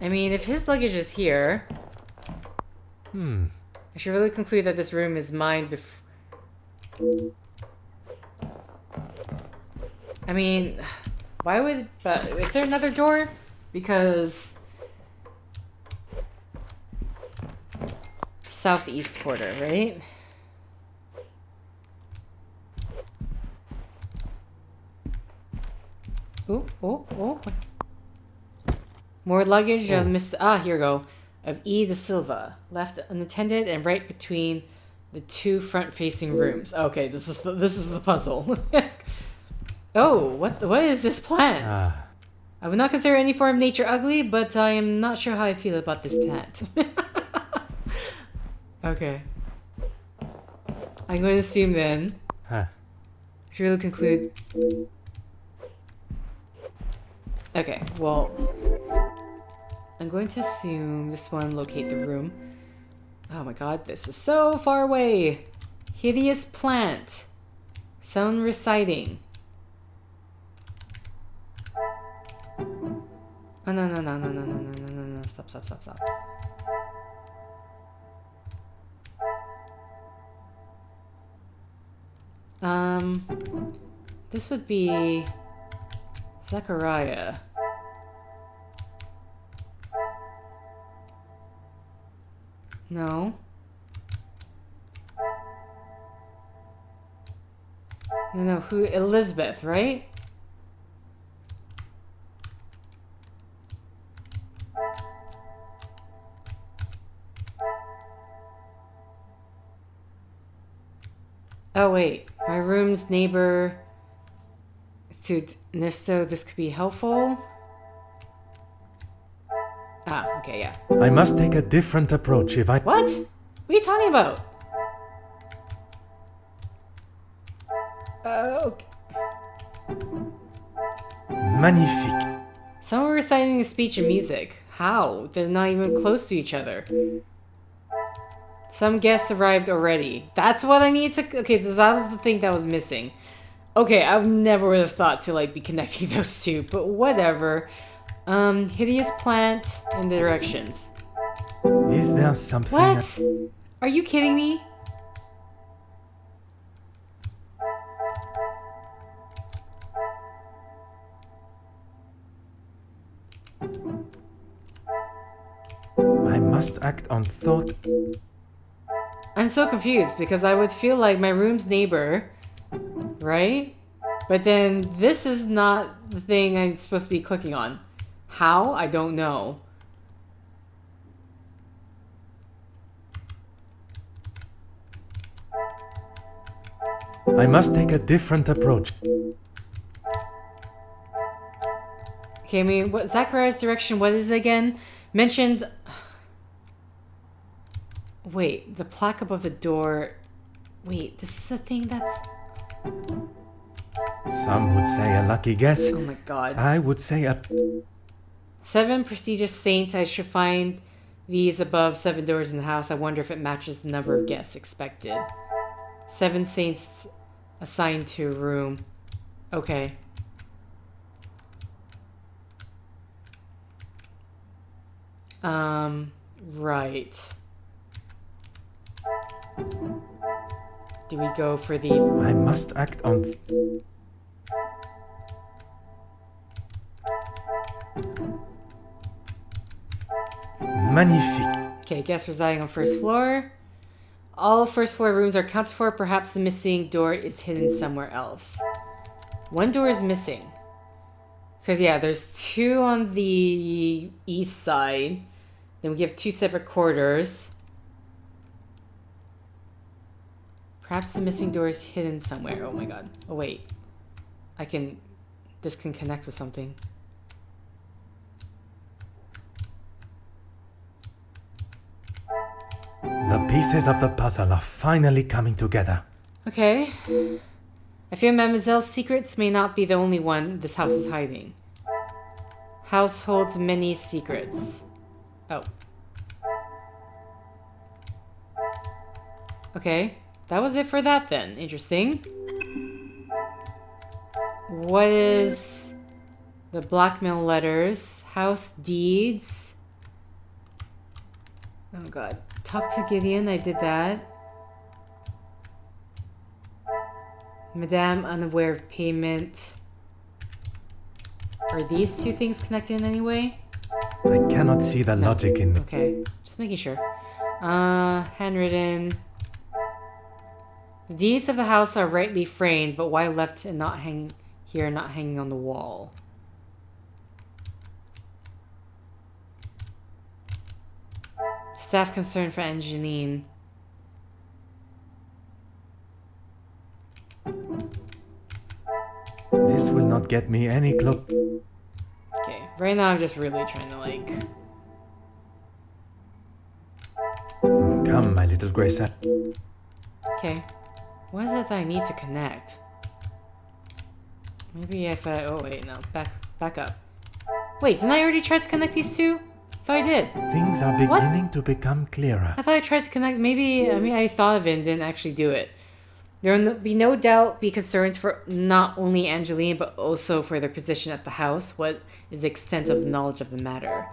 I mean, if his luggage is here, I should really conclude that this room is mine I mean, why would... is there another door? Because... Southeast quarter, right? Oh. More luggage of Miss... here we go. Of E. de Silva. Left unattended and right between the two front-facing rooms. Okay, this is the puzzle. Oh, what is this plant? I would not consider any form of nature ugly, but I am not sure how I feel about this plant. Okay. I'm going to assume then. Should really conclude. Okay, well, I'm going to assume this one locate the room. Oh my god, this is so far away. Hideous plant. Sound reciting. Oh, no, no, no, no, no, no, no, no, no, no. Stop, stop, stop, stop. This would be Zechariah. No. No, who? Elizabeth, right? Oh wait, my room's neighbor. So this could be helpful. Ah, okay, yeah. I must take a different approach if I... What? What are you talking about? Okay. Magnifique. Someone reciting a speech and music. How? They're not even close to each other. Some guests arrived already. That's what I need to... Okay, so that was the thing that was missing. Okay, I never would have thought to, like, be connecting those two, but whatever. Hideous plant in the directions. Is there something... What? Are you kidding me? I must act on thought. I'm so confused because I would feel like my room's neighbor, right? But then this is not the thing I'm supposed to be clicking on. How? I don't know. I must take a different approach. Okay, I mean, what Zachariah's direction, what is it again? Mentioned... Wait, the plaque above the door... Wait, this is the thing that's... Some would say a lucky guess. Oh my god. I would say a... 7 prestigious saints. I should find these above 7 doors in the house. I wonder if it matches the number of guests expected. 7 saints assigned to a room. Okay. Right. Do we go for the... I must act on... Magnifique. Okay, guests residing on first floor. All first floor rooms are accounted for. Perhaps the missing door is hidden somewhere else. 1 door is missing. Because, yeah, there's 2 on the east side. Then we have 2 separate corridors. Perhaps the missing door is hidden somewhere. Oh my god. Oh wait. This can connect with something. The pieces of the puzzle are finally coming together. Okay. I fear Mademoiselle's secrets may not be the only one this house is hiding. House holds many secrets. Oh. Okay. That was it for that then. Interesting. What is the blackmail letters? House deeds. Oh god. Talk to Gideon. I did that. Madame unaware of payment. Are these 2 things connected in any way? I cannot see the logic in... Okay. Just making sure. Handwritten. The deeds of the house are rightly framed, but why left and not hanging here, not hanging on the wall? Staff concern for Angeline. This will not get me any close. Okay, right now I'm just really trying to like... Come, my little Grace. Okay. What is it that I need to connect? Maybe if I... Oh wait, no. Back up. Wait, didn't I already try to connect these 2? I thought I did. Things are beginning to become clearer. I thought I tried to connect... Maybe... I mean, I thought of it and didn't actually do it. There will be no doubt be concerns for not only Angeline, but also for their position at the house. What is the extent of knowledge of the matter?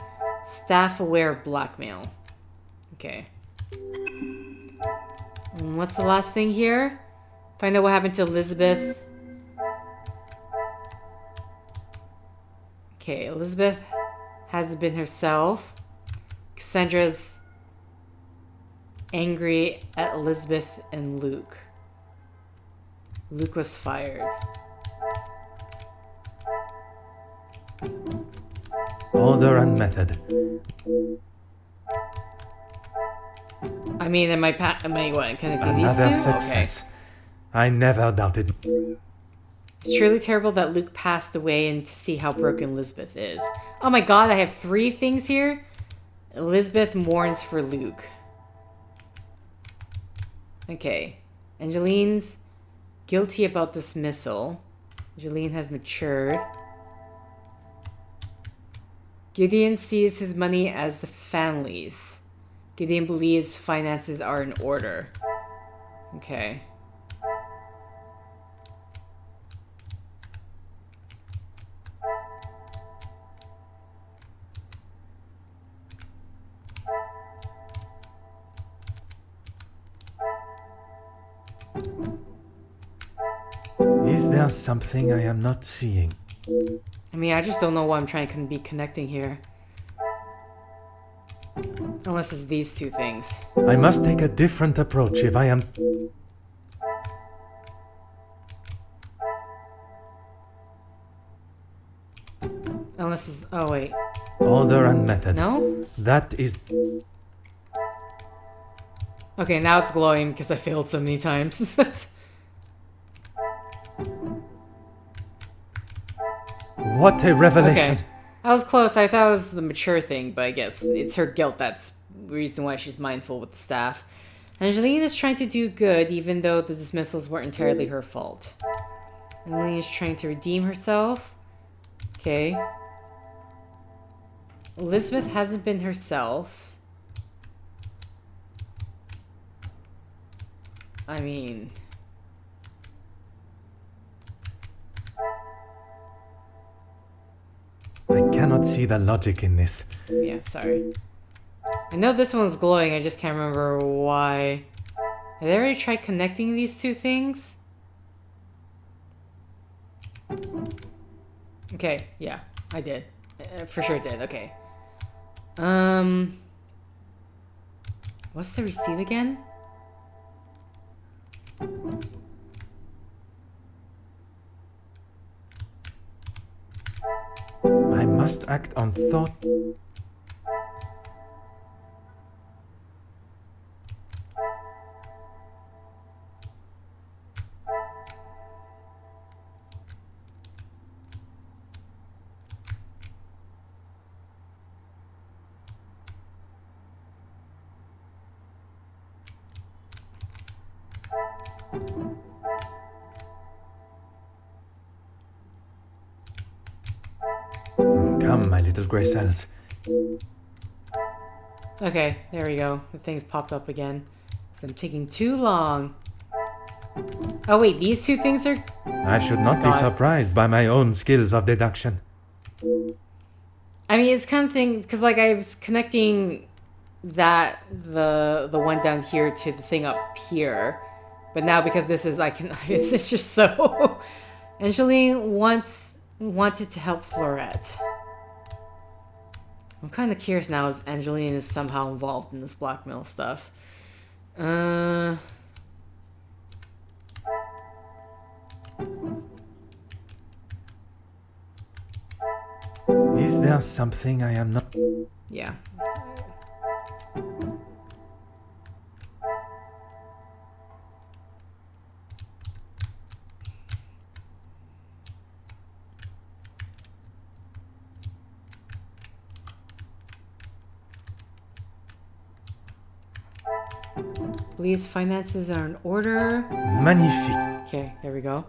Staff aware of blackmail. Okay. And what's the last thing here? Find out what happened to Elizabeth. Okay, Elizabeth hasn't been herself. Cassandra's angry at Elizabeth and Luke. Luke was fired. Order and method. I mean, am I what? Connecting these Another two? success. Okay. I never doubted. It's truly terrible that Luke passed away and to see how broken Elizabeth is. Oh my god, I have 3 things here. Elizabeth mourns for Luke. Okay. Angeline's guilty about dismissal. Angeline has matured. Gideon sees his money as the family's. Gideon believes finances are in order. Okay. Is there something I am not seeing? I mean, I just don't know what I'm trying to be connecting here. Unless it's these 2 things. I must take a different approach if I am... Unless it's... Oh, wait. Order and method. No? That is... Okay, now it's glowing because I failed so many times. What a revelation. Okay. I was close. I thought it was the mature thing, but I guess it's her guilt that's the reason why she's mindful with the staff. Angeline is trying to do good, even though the dismissals weren't entirely her fault. Angeline is trying to redeem herself. Okay. Elizabeth hasn't been herself. I mean... I cannot see the logic in this. Yeah, sorry. I know this one was glowing, I just can't remember why. Have they already tried connecting these 2 things? Okay, yeah, I did. For sure did, okay. What's the receipt again? I must act on thought. Come, my little grey cells. Okay, there we go. The thing's popped up again. I'm taking too long. Oh wait, these 2 things are... I should not be surprised by my own skills of deduction. I mean, it's kind of thing, because like I was connecting that, the one down here to the thing up here. But now because this is, it's just so... Angeline wanted to help Florette. I'm kind of curious now if Angeline is somehow involved in this blackmail stuff. Is there something I am not... Yeah. Police finances are in order. Magnifique. Okay, there we go.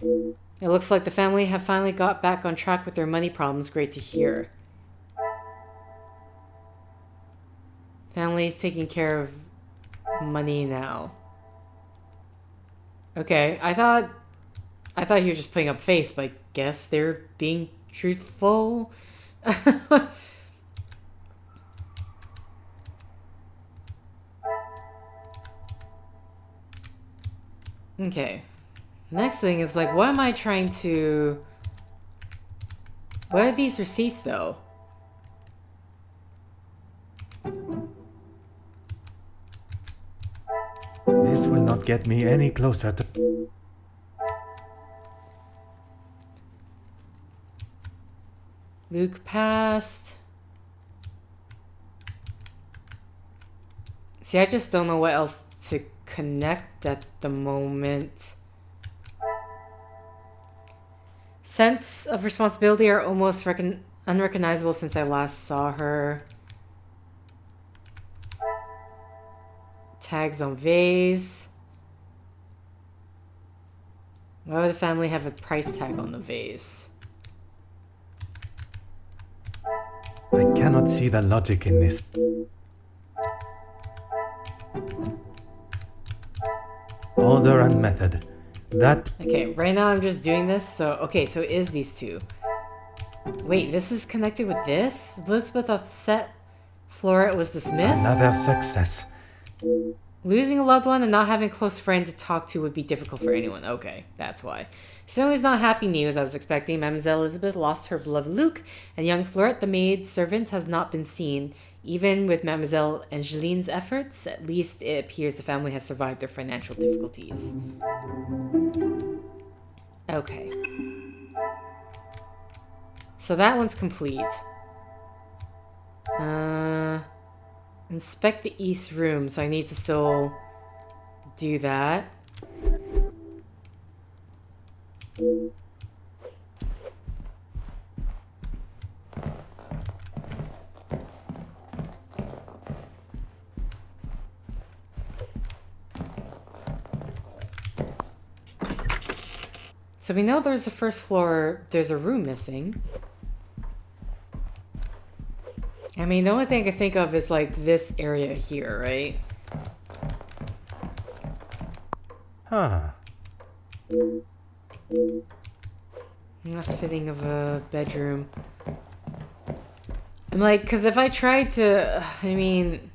It looks like the family have finally got back on track with their money problems. Great to hear. Family's taking care of money now. Okay, I thought he was just putting up face, but I guess they're being truthful. Okay. Next thing is like, what am I trying to... What are these receipts, though? This will not get me any closer to... Luke passed. See, I just don't know what else to connect at the moment. Sense of responsibility are almost unrecognizable since I last saw her. Tags on vase. Why would the family have a price tag on the vase? I cannot see the logic in this. Order and method. That... Okay, right now I'm just doing this, so... Okay, so it is these two. Wait, this is connected with this? Elizabeth upset Floret was dismissed? Another success. Losing a loved one and not having a close friend to talk to would be difficult for anyone. Okay, that's why. So it's not happy news I was expecting. Mademoiselle Elizabeth lost her beloved Luke, and young Floret, the maid servant, has not been seen. Even with Mademoiselle Angeline's efforts, at least it appears the family has survived their financial difficulties. Okay. So that one's complete. Inspect the east room, so I need to still do that. So we know there's a first floor, there's a room missing. I mean, the only thing I can think of is like this area here, right? Huh. Not fitting of a bedroom. I'm like, because if I tried to, I mean...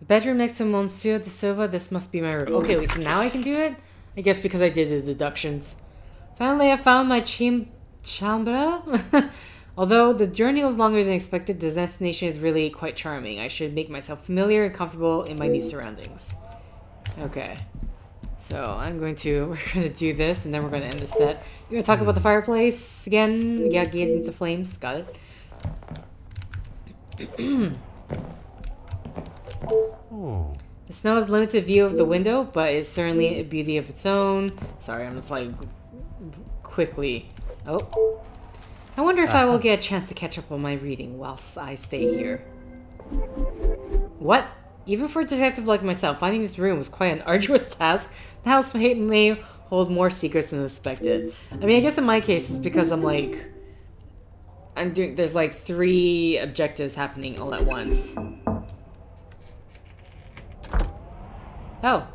Bedroom next to Monsieur de Silva, this must be my room. Okay, wait, so now I can do it? I guess because I did the deductions. Finally, I found my chambre. Although the journey was longer than expected, the destination is really quite charming. I should make myself familiar and comfortable in my new surroundings. Okay. So we're going to do this, and then we're going to end the set. You're going to talk about the fireplace again. Yeah, gaze into flames. Got it. Oh. The snow has limited view of the window, but it's certainly a beauty of its own. Sorry, I'm just like quickly. Oh. I wonder if I will get a chance to catch up on my reading whilst I stay here. What? Even for a detective like myself, finding this room was quite an arduous task. The house may hold more secrets than suspected. I mean, I guess in my case, it's because there's like 3 objectives happening all at once. Oh.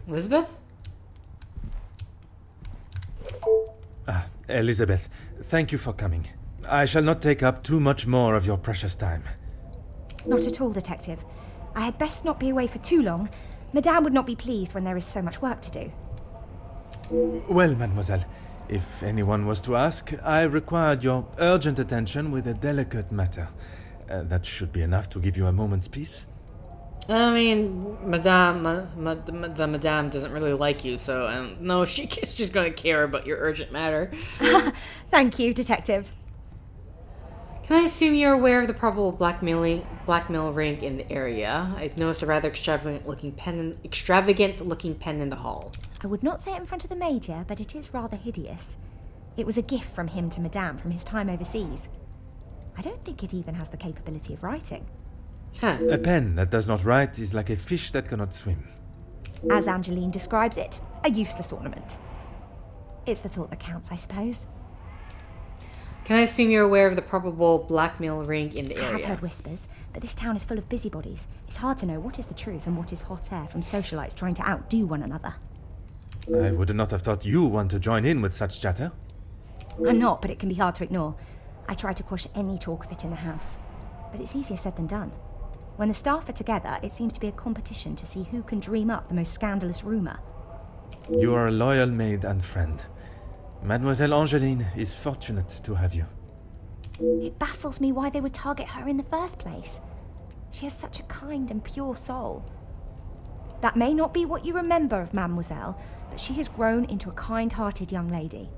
Elizabeth? Elizabeth, thank you for coming. I shall not take up too much more of your precious time. Not at all, Detective. I had best not be away for too long. Madame would not be pleased when there is so much work to do. Well, mademoiselle, if anyone was to ask, I required your urgent attention with a delicate matter. That should be enough to give you a moment's peace. I mean, the Madame doesn't really like you, so I don't know if she's going to care about your urgent matter. Thank you, Detective. Can I assume you're aware of the probable blackmail ring in the area? I've noticed a rather extravagant looking pen in the hall. I would not say it in front of the Major, but it is rather hideous. It was a gift from him to Madame from his time overseas. I don't think it even has the capability of writing. Huh. A pen that does not write is like a fish that cannot swim. As Angeline describes it, a useless ornament. It's the thought that counts, I suppose. Can I assume you're aware of the probable blackmail ring in the I area? have heard whispers, but this town is full of busybodies. It's hard to know what is the truth and what is hot air from socialites trying to outdo one another. I would not have thought you want to join in with such chatter. I'm not, but it can be hard to ignore. I try to quash any talk of it in the house. But it's easier said than done. When the staff are together, it seems to be a competition to see who can dream up the most scandalous rumour. You are a loyal maid and friend. Mademoiselle Angeline is fortunate to have you. It baffles me why they would target her in the first place. She has such a kind and pure soul. That may not be what you remember of Mademoiselle, but she has grown into a kind-hearted young lady.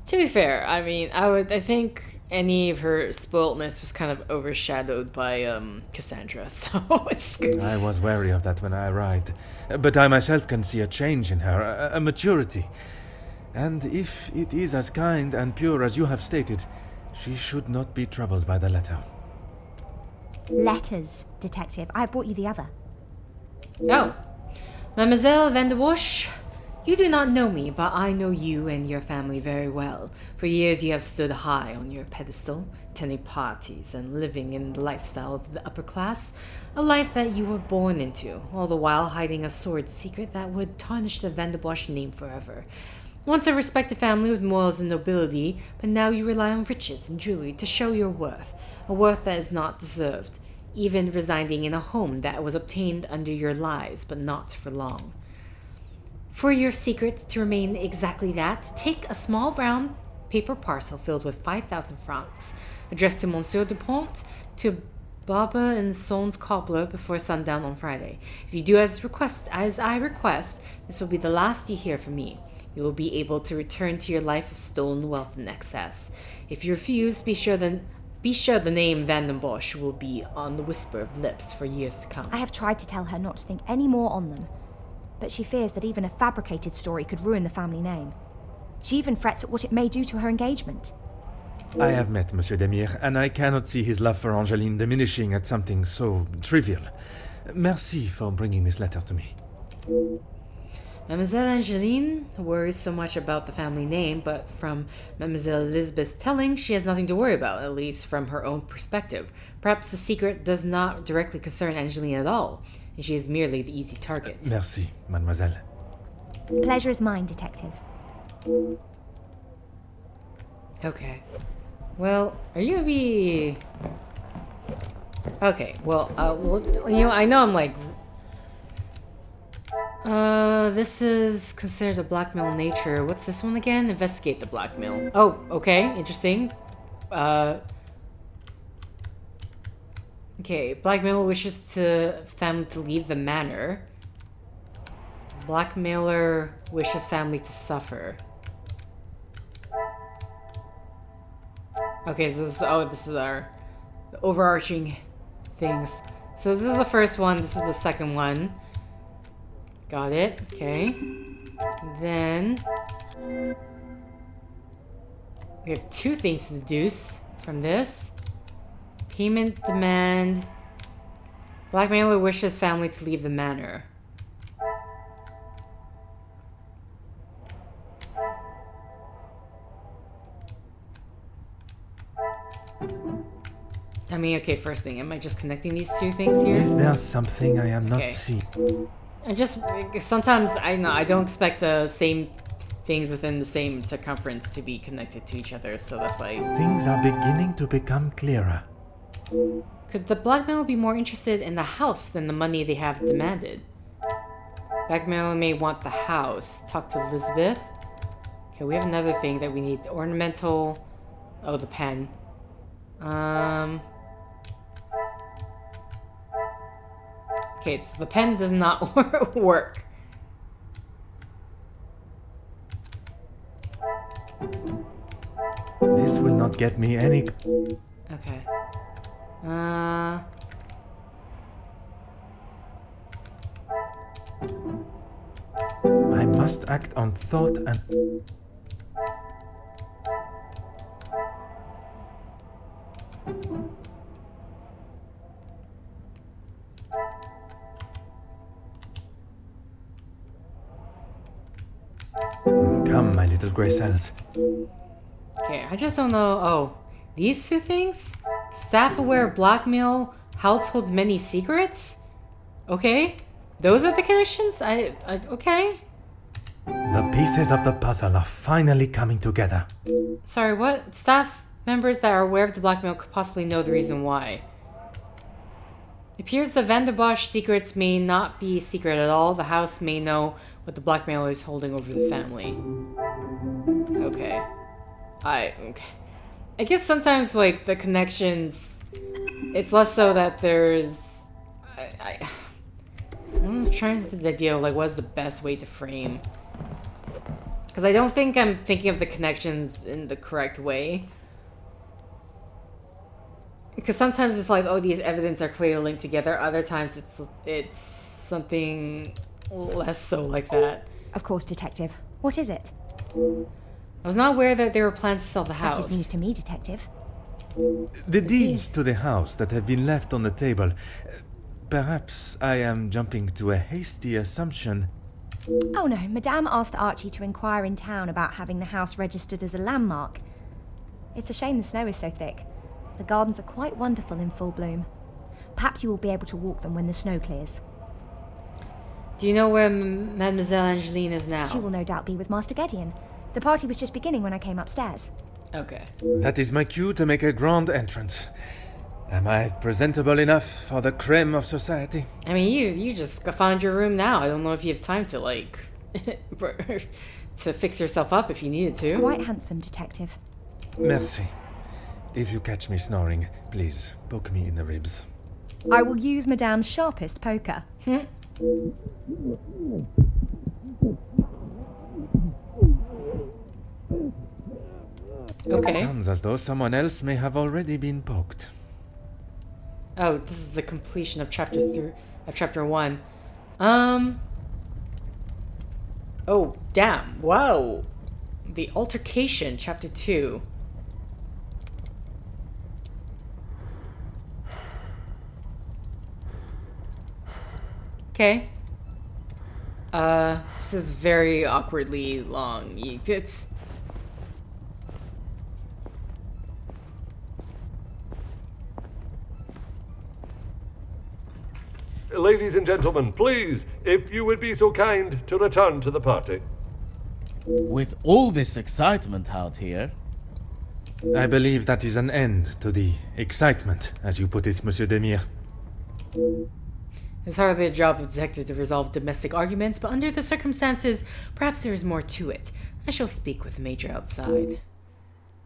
To be fair, I mean, I think any of her spoiltness was kind of overshadowed by Cassandra, so it's good. I was wary of that when I arrived, but I myself can see a change in her, a maturity. And if it is as kind and pure as you have stated, she should not be troubled by the letter. Letters, Detective. I have brought you the other. Oh, Mademoiselle Van de Bosch, you do not know me, but I know you and your family very well. For years you have stood high on your pedestal, attending parties and living in the lifestyle of the upper class, a life that you were born into, all the while hiding a sordid secret that would tarnish the Van de Bosch name forever. Once a respected family with morals and nobility, but now you rely on riches and jewelry to show your worth, a worth that is not deserved, even residing in a home that was obtained under your lies, but not for long. For your secret to remain exactly that, take a small brown paper parcel filled with 5,000 francs, addressed to Monsieur Dupont, to Baba and Son's cobbler before sundown on Friday. If you do as I request, this will be the last you hear from me. You will be able to return to your life of stolen wealth and excess. If you refuse, be sure the name Van den Bosch will be on the whisper of lips for years to come. I have tried to tell her not to think any more on them, but she fears that even a fabricated story could ruin the family name. She even frets at what it may do to her engagement. I have met Monsieur Demire, and I cannot see his love for Angeline diminishing at something so trivial. Merci for bringing this letter to me. Mademoiselle Angeline worries so much about the family name, but from Mademoiselle Elizabeth's telling, she has nothing to worry about, at least from her own perspective. Perhaps the secret does not directly concern Angeline at all, and she is merely the easy target. Merci, mademoiselle. Pleasure is mine, Detective. Okay. Well, are you gonna be... Okay, well, I know I'm like... this is considered a blackmail nature. What's this one again? Investigate the blackmail. Oh, okay, interesting. Okay, blackmailer wishes family to leave the manor. Blackmailer wishes family to suffer. Okay, so this is our overarching things. So this is the first one, this was the second one. Got it, okay. Then we have two things to deduce from this. Payment demand. Blackmailer wishes family to leave the manor. I mean, okay, first thing, am I just connecting these two things here? Is there something I am not Okay. seeing? I just, sometimes, I don't expect the same things within the same circumference to be connected to each other, so that's why... Things are beginning to become clearer. Could the blackmailer be more interested in the house than the money they have demanded? Blackmailer may want the house. Talk to Elizabeth. Okay, we have another thing that we need. Ornamental... Oh, the pen. Okay, so the pen does not work. This will not get me any... Okay. I must act on thought and... little grey cells. Okay, I just don't know. Oh, these two things? Staff aware of blackmail, household's many secrets? Okay. Those are the connections? Okay. The pieces of the puzzle are finally coming together. Sorry, what? Staff members that are aware of the blackmail could possibly know the reason why. It appears the Van der Bosch secrets may not be secret at all. The house may know what the blackmailer is holding over the family. Okay. Okay. I guess sometimes, like, the connections, it's less so that there's... I'm trying to think of the idea of, like, what's the best way to frame. Because I don't think I'm thinking of the connections in the correct way. Because sometimes it's like, oh, these evidence are clearly linked together. Other times it's something less so like that. Of course, Detective. What is it? I was not aware that there were plans to sell the house. That is news to me, Detective. The deeds to the house that have been left on the table. Perhaps I am jumping to a hasty assumption. Oh no, Madame asked Archie to inquire in town about having the house registered as a landmark. It's a shame the snow is so thick. The gardens are quite wonderful in full bloom. Perhaps you will be able to walk them when the snow clears. Do you know where Mademoiselle Angeline is now? She will no doubt be with Master Gideon. The party was just beginning when I came upstairs. Okay. That is my cue to make a grand entrance. Am I presentable enough for the creme of society? I mean, you just found your room now. I don't know if you have time to, like, to fix yourself up if you needed to. Quite handsome, Detective. Merci. If you catch me snoring, please poke me in the ribs. I will use Madame's sharpest poker. Okay. Sounds as though someone else may have already been poked. Oh, this is the completion of chapter 1. Oh, damn. Whoa. The altercation, chapter 2. Okay. This is very awkwardly long. It's... Ladies and gentlemen, please, if you would be so kind to return to the party. With all this excitement out here, I believe that is an end to the excitement, as you put it, Monsieur Demire. It's hardly a job of detective to resolve domestic arguments, but under the circumstances, perhaps there is more to it. I shall speak with the Major outside.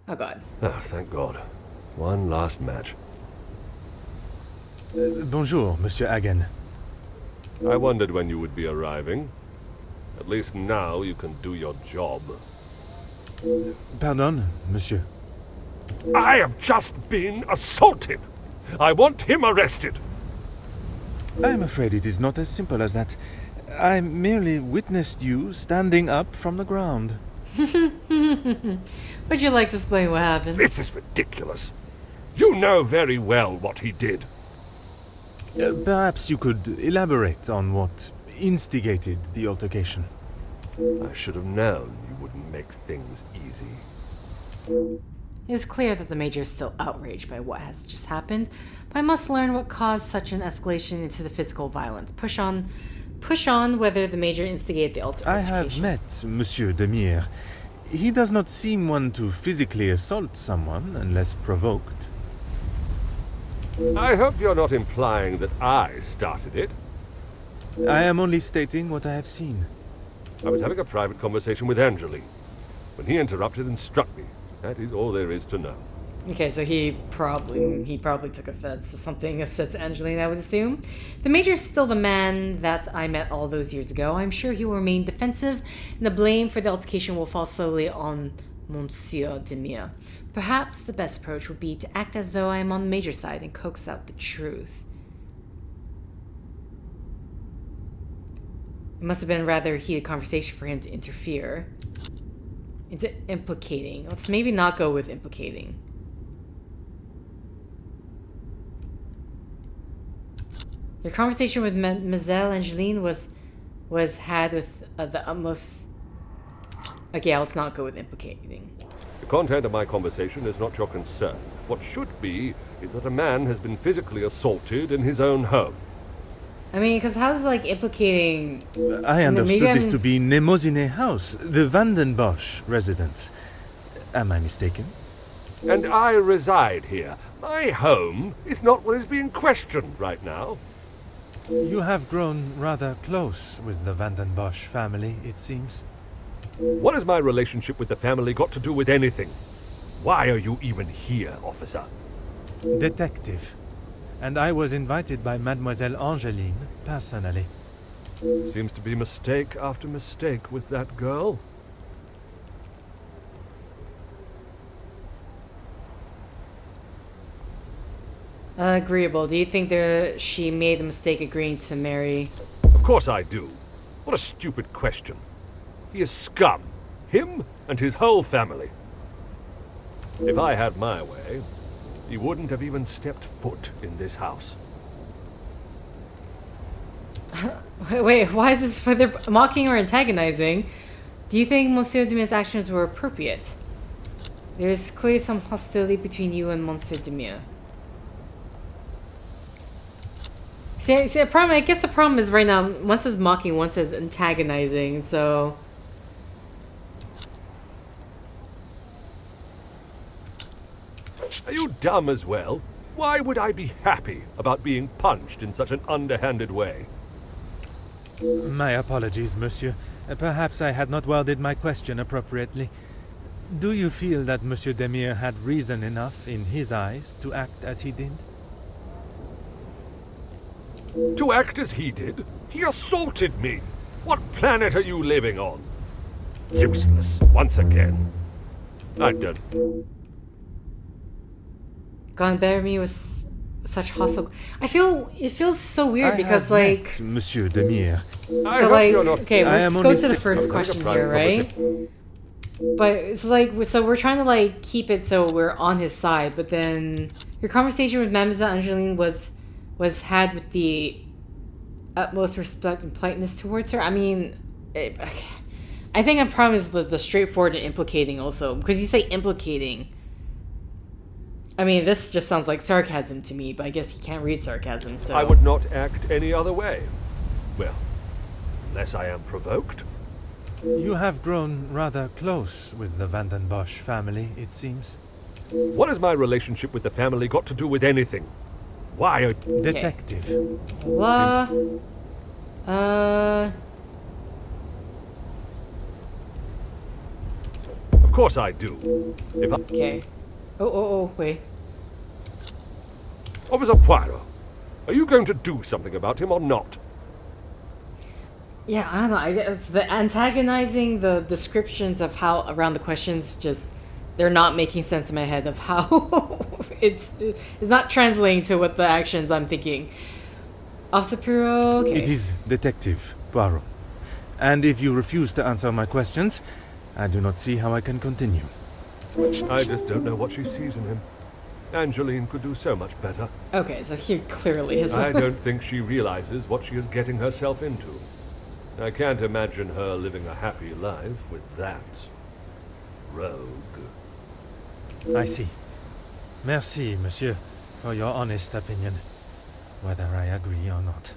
Oh god. Oh, thank God. One last match. Bonjour, Monsieur Hagen. I wondered when you would be arriving. At least now you can do your job. Pardon, Monsieur. I have just been assaulted. I want him arrested. I'm afraid it is not as simple as that. I merely witnessed you standing up from the ground. Would you like to explain what happened? This is ridiculous. You know very well what he did. Perhaps you could elaborate on what instigated the altercation. I should have known you wouldn't make things easy. It is clear that the Major is still outraged by what has just happened, but I must learn what caused such an escalation into the physical violence. Push on whether the Major instigated the altercation. I have met Monsieur Demire. He does not seem one to physically assault someone unless provoked. I hope you're not implying that I started it. I am only stating what I have seen. I was having a private conversation with Angeline when he interrupted and struck me. That is all there is to know. Okay, so he probably took offense to something said to Angeline, I would assume. The Major is still the man that I met all those years ago. I'm sure he will remain defensive, and the blame for the altercation will fall solely on Monsieur Demire. Perhaps the best approach would be to act as though I am on the Major's side and coax out the truth. It must have been a rather heated conversation for him to interfere. Into implicating. Let's maybe not go with implicating. Your conversation with Mademoiselle Angeline was had with the utmost... Okay, yeah, let's not go with implicating. The content of my conversation is not your concern. What should be is that a man has been physically assaulted in his own home. I mean, because how's like implicating... I understood maybe this to be Nemozine House, the Bosch residence. Am I mistaken? And I reside here. My home is not what is being questioned right now. You have grown rather close with the Bosch family, it seems. What has my relationship with the family got to do with anything? Why are you even here, officer? Detective. And I was invited by Mademoiselle Angeline, personally. Seems to be mistake after mistake with that girl. Agreeable. Do you think she made a mistake agreeing to marry? Of course I do. What a stupid question. He is scum. Him and his whole family. If I had my way, he wouldn't have even stepped foot in this house. Wait, why is this whether mocking or antagonizing? Do you think Monsieur Demier's actions were appropriate? There's clearly some hostility between you and Monsieur Demier. See, the problem, I guess the problem is right now, one says mocking, one says antagonizing, so... Are you dumb as well? Why would I be happy about being punched in such an underhanded way? My apologies, monsieur. Perhaps I had not worded my question appropriately. Do you feel that Monsieur Demier had reason enough in his eyes to act as he did? To act as he did? He assaulted me! What planet are you living on? Useless, once again. I don't... Gone bear me with such hostile... it feels so weird because, like... Monsieur Demier. So, like, okay, let's go to the first question here, right? But it's like, so we're trying to, like, keep it so we're on his side, but then your conversation with Mademoiselle Angeline was had with the utmost respect and politeness towards her. I mean, I think a problem is the straightforward and implicating also, because you say implicating. I mean, this just sounds like sarcasm to me, but I guess he can't read sarcasm, so... I would not act any other way. Well, unless I am provoked. You have grown rather close with the Bosch family, it seems. What has my relationship with the family got to do with anything? Why are... Detective. What? Of course I do. If I... Okay. Oh, wait. Officer Poirot, are you going to do something about him or not? Yeah, I don't know. The antagonizing, the descriptions of how around the questions just... they're not making sense in my head of how it's not translating to what the actions I'm thinking. Officer Poirot, okay. It is Detective Poirot. And if you refuse to answer my questions, I do not see how I can continue. I just don't know what she sees in him. Angeline could do so much better. Okay, so he clearly is... I don't think she realizes what she is getting herself into. I can't imagine her living a happy life with that rogue. I see. Merci, monsieur, for your honest opinion, whether I agree or not.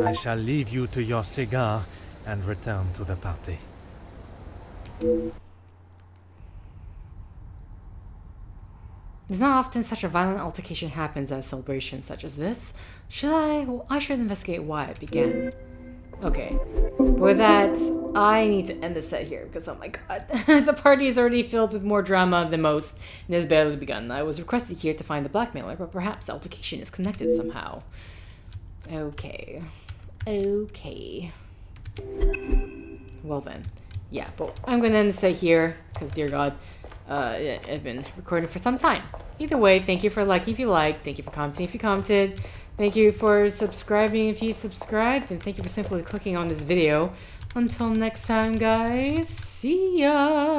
I shall leave you to your cigar and return to the party. It's not often such a violent altercation happens at a celebration such as this. I should investigate why it began. Okay. With that, I need to end the set here because, oh my god, the party is already filled with more drama than most and has barely begun. I was requested here to find the blackmailer, but perhaps the altercation is connected somehow. Okay. Well then. Yeah, but I'm going to end the set here because, dear god, I've been recording for some time. Either way, thank you for liking if you liked, thank you for commenting if you commented, thank you for subscribing if you subscribed, and thank you for simply clicking on this video. Until next time, guys, see ya!